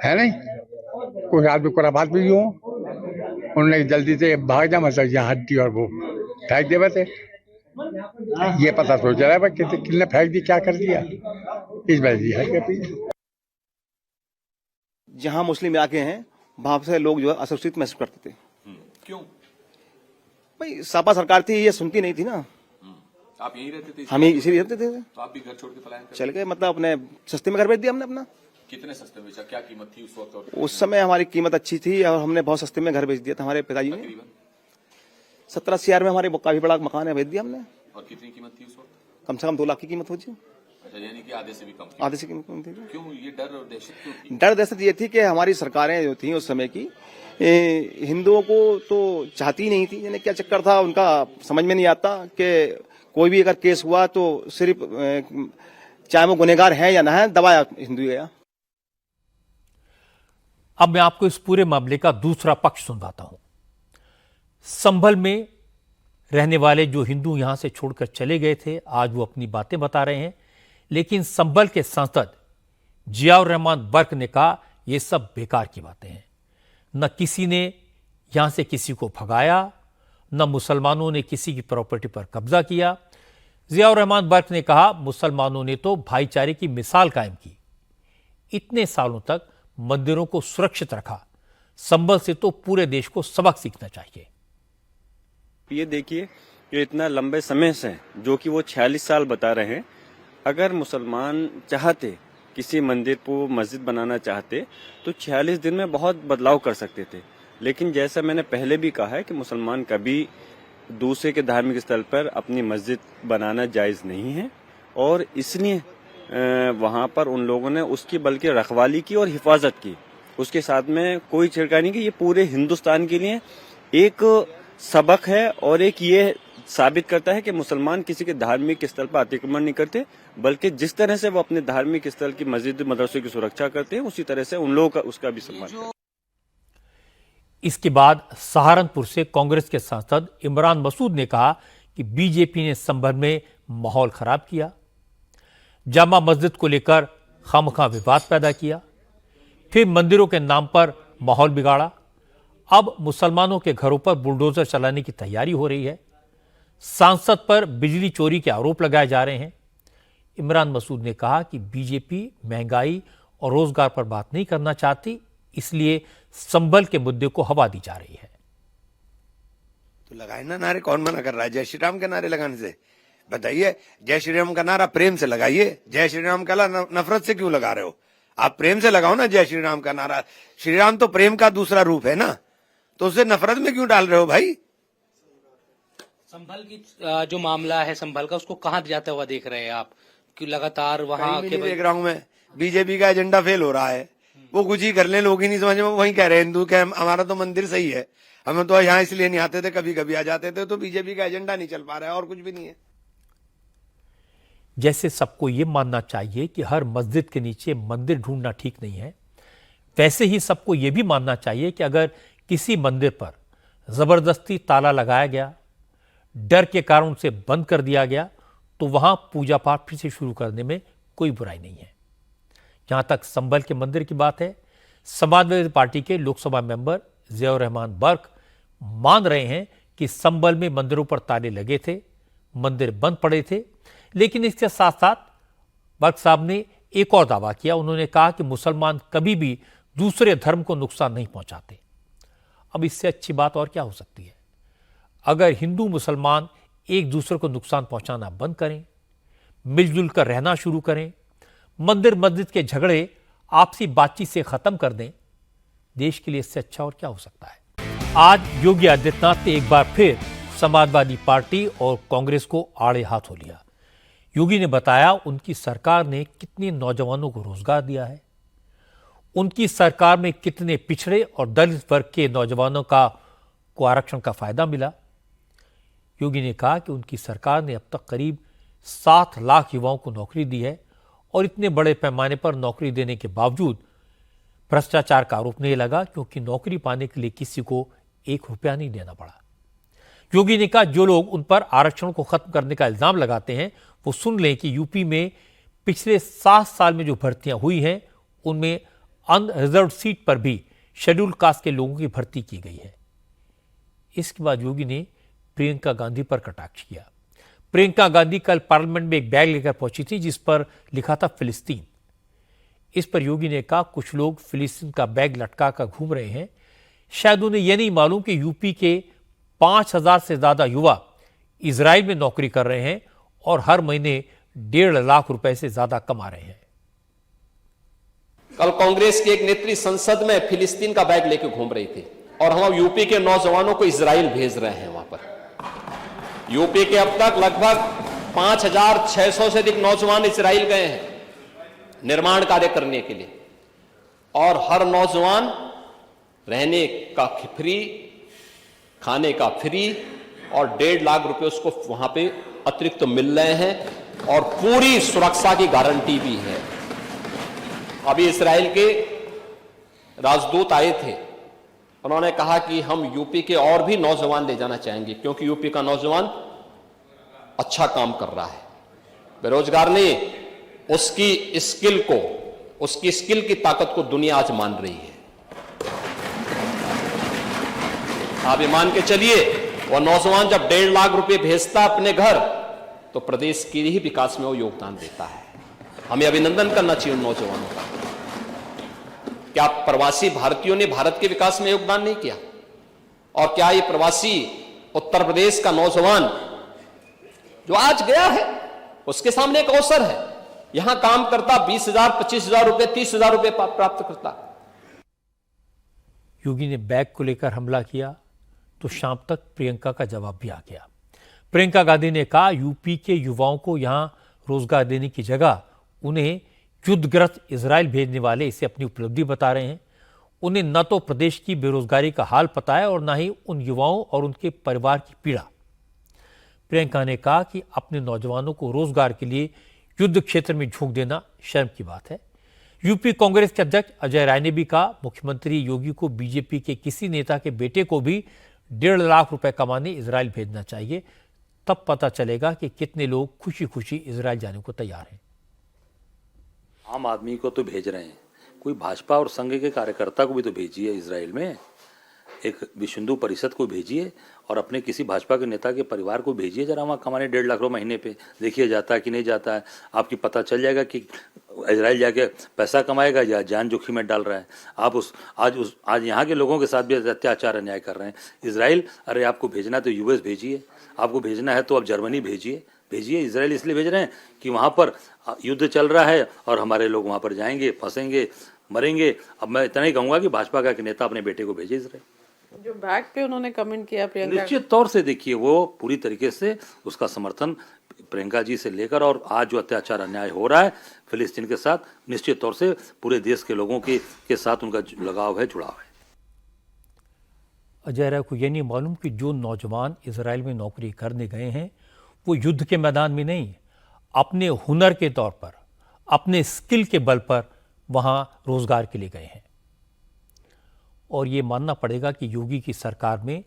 है, नहीं कुछ आदमी कुराबात भी हो, उन्होंने जल्दी से भाग जा, मतलब यहाँ हड्डी और वो फेंक दे। बस ये पता सोच रहा है कितने फेंक दी, क्या कर दिया, इस वजह है। जहाँ मुस्लिम इलाके हैं वहां से लोग जो है असुरक्षित महसूस करते थे। क्यों? भाई सपा सरकार थी, ये सुनती नहीं थी ना। आप यहीं रहते थे? हम इसीलिए रहते थे। तो आप भी घर छोड़ के पलायन कर चल गए, मतलब अपने सस्ते में घर बेच दिया हमने अपना। कितने सस्ते में बेचा? क्या कीमत थी उस वक्त? उस समय हमारी कीमत अच्छी थी और हमने बहुत सस्ते में घर बेच दिया था। हमारे पिताजी ने 17-80 हजार में हमारे काफी बड़ा मकान है बेच दिया हमने। और कितनी कीमत थी उस वक्त? कम से कम 2 लाख की कीमत होती। अच्छा, यानी कि आधे से भी कम थी। आधे से कीमत थी। क्यों ये डर और दहशत क्यों थी? डर दहशत ये थी कि हमारी सरकारें जो थी उस समय की हिंदुओं को तो चाहती नहीं थी। यानी क्या चक्कर था उनका समझ में नहीं आता कि कोई भी अगर केस हुआ तो सिर्फ चाहे वो गुनहगार है या ना है, दबाया हिंदू गया। अब मैं आपको इस पूरे मामले का दूसरा पक्ष सुनवाता हूं। संभल में रहने वाले जो हिंदू यहां से छोड़कर चले गए थे, आज वो अपनी बातें बता रहे हैं। लेकिन संभल के सांसद जियाउर रहमान बर्क ने कहा यह सब बेकार की बातें हैं। न किसी ने यहां से किसी को भगाया, न मुसलमानों ने किसी की प्रॉपर्टी पर कब्जा किया। जियाउर रहमान बर्क ने कहा मुसलमानों ने तो भाईचारे की मिसाल कायम की, इतने सालों तक मंदिरों को सुरक्षित रखा। संभल से तो पूरे देश को सबक सीखना चाहिए। ये देखिए कि इतना लंबे समय से जो कि वो 46 साल बता रहे हैं, अगर मुसलमान चाहते किसी मंदिर को मस्जिद बनाना चाहते तो 46 दिन में बहुत बदलाव कर सकते थे। लेकिन जैसा मैंने पहले भी कहा है कि मुसलमान कभी दूसरे के धार्मिक स्थल पर अपनी मस्जिद बनाना जायज़ नहीं है और इसलिए वहाँ पर उन लोगों ने उसकी बल्कि रखवाली की और हिफाजत की। उसके साथ में कोई छिड़कानी की। ये पूरे हिंदुस्तान के लिए एक सबक है और एक ये साबित करता है कि मुसलमान किसी के धार्मिक स्थल पर अतिक्रमण नहीं करते, बल्कि जिस तरह से वो अपने धार्मिक स्थल की मस्जिद मदरसों की सुरक्षा करते हैं उसी तरह से उन लोगों का उसका भी सम्मान करते हैं। इसके बाद सहारनपुर से कांग्रेस के सांसद इमरान मसूद ने कहा कि बीजेपी ने संभल में माहौल खराब किया, जामा मस्जिद को लेकर खामखा विवाद पैदा किया, फिर मंदिरों के नाम पर माहौल बिगाड़ा। अब मुसलमानों के घरों पर बुलडोजर चलाने की तैयारी हो रही है। सांसद पर बिजली चोरी के आरोप लगाए जा रहे हैं। इमरान मसूद ने कहा कि बीजेपी महंगाई और रोजगार पर बात नहीं करना चाहती, इसलिए संभल के मुद्दे को हवा दी जा रही है। तो लगाए ना नारे, कौन मना कर रहा है जय श्री राम के नारे लगाने से? बताइए, जय श्री राम का नारा प्रेम से लगाइए। जय श्री राम का नफरत से क्यों लगा रहे हो? आप प्रेम से लगाओ ना जय श्री राम का नारा। श्री राम तो प्रेम का दूसरा रूप है ना, तो उसे नफरत में क्यों डाल रहे हो भाई? संभल की जो मामला है संभल का, उसको कहाँ जाता हुआ देख रहे हैं आप? कि लगातार वहाँ के देख रहा हूँ मैं, बीजेपी का एजेंडा फेल हो रहा है। वो कुछ ही कर ले, लोग ही नहीं समझ में वही कह रहे हैं हिंदू के हमारा तो मंदिर सही है, हमें तो यहाँ इसलिए नहीं आते थे, कभी कभी आ जाते थे। तो बीजेपी का एजेंडा नहीं चल पा रहा है और कुछ भी नहीं है। जैसे सबको यह मानना चाहिए कि हर मस्जिद के नीचे मंदिर ढूंढना ठीक नहीं है, वैसे ही सबको यह भी मानना चाहिए कि अगर किसी मंदिर पर जबरदस्ती ताला लगाया गया, डर के कारण उसे बंद कर दिया गया, तो वहां पूजा पाठ फिर से शुरू करने में कोई बुराई नहीं है। जहां तक संभल के मंदिर की बात है, समाजवादी पार्टी के लोकसभा मेंबर जियाउर रहमान बर्क मान रहे हैं कि संभल में मंदिरों पर ताले लगे थे, मंदिर बंद पड़े थे। लेकिन इसके साथ साथ बर्क साहब ने एक और दावा किया। उन्होंने कहा कि मुसलमान कभी भी दूसरे धर्म को नुकसान नहीं पहुंचाते। अब इससे अच्छी बात और क्या हो सकती है? अगर हिंदू मुसलमान एक दूसरे को नुकसान पहुंचाना बंद करें, मिलजुल कर रहना शुरू करें, मंदिर मस्जिद के झगड़े आपसी बातचीत से खत्म कर दें, देश के लिए इससे अच्छा और क्या हो सकता है? आज योगी आदित्यनाथ ने एक बार फिर समाजवादी पार्टी और कांग्रेस को आड़े हाथों लिया। योगी ने बताया उनकी सरकार ने कितने नौजवानों को रोजगार दिया है, उनकी सरकार में कितने पिछड़े और दलित वर्ग के नौजवानों को आरक्षण का फायदा मिला। योगी ने कहा कि उनकी सरकार ने अब तक करीब 7 लाख युवाओं को नौकरी दी है और इतने बड़े पैमाने पर नौकरी देने के बावजूद भ्रष्टाचार का आरोप नहीं लगा, क्योंकि नौकरी पाने के लिए किसी को 1 रुपया नहीं देना पड़ा। योगी ने कहा, जो लोग उन पर आरक्षण को खत्म करने का इल्जाम लगाते हैं वो सुन लें कि यूपी में पिछले 7 साल में जो भर्तियां हुई हैं उनमें अनरिजर्व सीट पर भी शेड्यूल कास्ट के लोगों की भर्ती की गई है। इसके बाद योगी ने प्रियंका गांधी पर कटाक्ष किया। प्रियंका गांधी कल पार्लियामेंट में एक बैग लेकर पहुंची थी जिस पर लिखा था फिलिस्तीन। इस पर योगी ने कहा, कुछ लोग फिलिस्तीन का बैग लटका कर घूम रहे हैं, शायद उन्हें यह नहीं मालूम कि यूपी के 5,000 से ज्यादा युवा इजराइल में नौकरी कर रहे हैं और हर महीने 1.5 लाख रुपए से ज्यादा कमा रहे हैं। कल कांग्रेस के एक नेत्री संसद में फिलिस्तीन का बैग लेकर घूम रही थी और हम यूपी के नौजवानों को इजराइल भेज रहे हैं। वहां पर यूपी के अब तक लगभग 5,600 से अधिक नौजवान इजराइल गए हैं निर्माण कार्य करने के लिए, और हर नौजवान रहने का फ्री, खाने का फ्री और 1.5 लाख रुपए उसको वहां पे अतिरिक्त मिल रहे हैं और पूरी सुरक्षा की गारंटी भी है। अभी इजराइल के राजदूत आए थे, उन्होंने कहा कि हम यूपी के और भी नौजवान ले जाना चाहेंगे, क्योंकि यूपी का नौजवान अच्छा काम कर रहा है, बेरोजगार नहीं, उसकी स्किल की ताकत को दुनिया आज मान रही है। आप ये मान के चलिए, वो नौजवान जब 1.5 लाख रुपए भेजता अपने घर तो प्रदेश के ही विकास में वो योगदान देता है। हमें अभिनंदन करना चाहिए उन नौजवानों का। क्या प्रवासी भारतीयों ने भारत के विकास में योगदान नहीं किया? और क्या ये प्रवासी उत्तर प्रदेश का नौजवान जो आज गया है उसके सामने एक अवसर है, यहां काम करता 20,000, 25,000 रुपए, 30,000 रुपए प्राप्त करता। योगी ने बैग को लेकर हमला किया तो शाम तक प्रियंका का जवाब भी आ गया। प्रियंका गांधी ने कहा, यूपी के युवाओं को यहां रोजगार देने की जगह उन्हें युद्धग्रस्त इजराइल भेजने वाले इसे अपनी उपलब्धि बता रहे हैं। उन्हें न तो प्रदेश की बेरोजगारी का हाल पता है और न ही उन युवाओं और उनके परिवार की पीड़ा। प्रियंका ने कहा कि अपने नौजवानों को रोजगार के लिए युद्ध क्षेत्र में झोंक देना शर्म की बात है। यूपी कांग्रेस के अध्यक्ष अजय राय ने भी कहा, मुख्यमंत्री योगी को बीजेपी के किसी नेता के बेटे को भी 1.5 लाख रुपए कमाने इजराइल भेजना चाहिए, तब पता चलेगा कि कितने लोग खुशी खुशी इजराइल जाने को तैयार हैं। आम आदमी को तो भेज रहे हैं, कोई भाजपा और संघ के कार्यकर्ता को भी तो भेजिए इजराइल में, एक विश्व हिंदू परिषद को भेजिए और अपने किसी भाजपा के नेता के परिवार को भेजिए, जरा वहाँ कमाने 1.5 लाख रुपए महीने पे, देखिए जाता है कि नहीं जाता है। आपकी पता चल जाएगा कि इजराइल जाके पैसा कमाएगा या जान जोखिम में डाल रहा है। आप आज यहाँ के लोगों के साथ भी अत्याचार अन्याय कर रहे हैं। इजराइल, अरे आपको भेजना तो यूएस भेजिए, आपको भेजना है तो आप जर्मनी भेजिए। इजराइल इसलिए भेज रहे हैं कि वहाँ पर युद्ध चल रहा है और हमारे लोग वहाँ पर जाएंगे, फंसेंगे, मरेंगे। अब मैं इतना ही कहूँगा कि भाजपा का नेता अपने बेटे को भेजे इजराइल। जो बैग पे उन्होंने कमेंट किया प्रियंका, निश्चित तौर से देखिए वो पूरी तरीके से उसका समर्थन प्रियंका जी से लेकर, और आज जो अत्याचार अन्याय हो रहा है फिलिस्तीन के साथ, निश्चित तौर से पूरे देश के लोगों के साथ उनका लगाव है, जुड़ाव है। अजय राय को यह नहीं मालूम कि जो नौजवान इजराइल में नौकरी करने गए हैं वो युद्ध के मैदान में नहीं, अपने हुनर के तौर पर, अपने स्किल के बल पर वहां रोजगार के लिए गए हैं। और ये मानना पड़ेगा कि योगी की सरकार में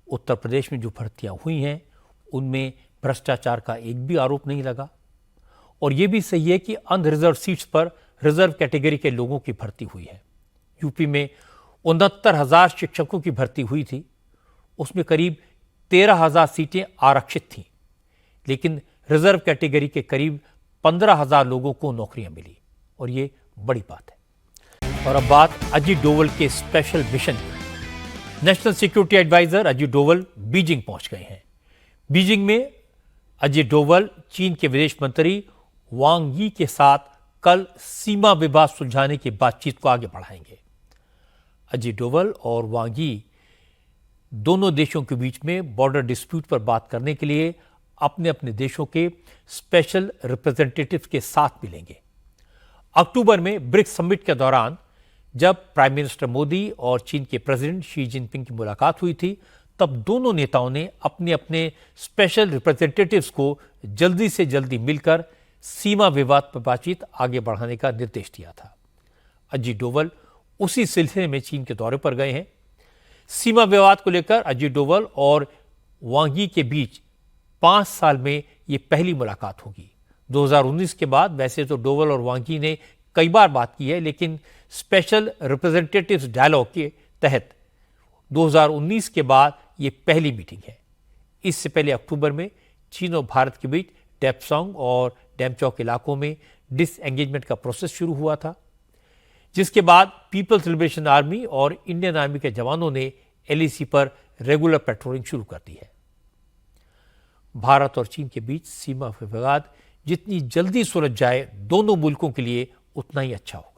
उत्तर प्रदेश में जो भर्तियां हुई हैं उनमें भ्रष्टाचार का एक भी आरोप नहीं लगा। और ये भी सही है कि अनरिजर्व सीट्स पर रिजर्व कैटेगरी के लोगों की भर्ती हुई है। यूपी में 69,000 शिक्षकों की भर्ती हुई थी, उसमें करीब 13,000 सीटें आरक्षित थीं, लेकिन रिजर्व कैटेगरी के करीब 15,000 लोगों को नौकरियां मिली, और ये बड़ी बात है। और अब बात अजीत डोवल के स्पेशल मिशन की। National security adviser Ajit Doval Beijing पहुंच गए हैं। बीजिंग में अजीत डोवल चीन के विदेश मंत्री वांग यी के साथ कल सीमा विवाद सुलझाने की बातचीत को आगे बढ़ाएंगे। अजीत डोवल और वांग यी दोनों देशों के बीच में बॉर्डर डिस्प्यूट पर बात करने के लिए अपने अपने देशों के स्पेशल रिप्रेजेंटेटिव के साथ मिलेंगे। अक्टूबर में ब्रिक्स समिट के दौरान जब प्राइम मिनिस्टर मोदी और चीन के प्रेसिडेंट शी जिनपिंग की मुलाकात हुई थी, तब दोनों नेताओं ने अपने अपने स्पेशल रिप्रेजेंटेटिव्स को जल्दी से जल्दी मिलकर सीमा विवाद पर बातचीत आगे बढ़ाने का निर्देश दिया था। अजीत डोवल उसी सिलसिले में चीन के दौरे पर गए हैं। सीमा विवाद को लेकर अजीत डोवल और वांग यी के बीच 5 साल में यह पहली मुलाकात होगी। 2019 के बाद वैसे तो डोवल और वांग यी ने कई बार बात की है, लेकिन स्पेशल रिप्रेजेंटेटिव्स डायलॉग के तहत 2019 के बाद यह पहली मीटिंग है। इससे पहले अक्टूबर में चीन और भारत के बीच डेप्सोंग और डेमचौक इलाकों में डिसएंगेजमेंट का प्रोसेस शुरू हुआ था, जिसके बाद पीपल्स लिबरेशन आर्मी और इंडियन आर्मी के जवानों ने एलएसी पर रेगुलर पेट्रोलिंग शुरू कर दी है। भारत और चीन के बीच सीमा विवाद जितनी जल्दी सुलझ जाए दोनों मुल्कों के लिए उतना ही अच्छा होगा।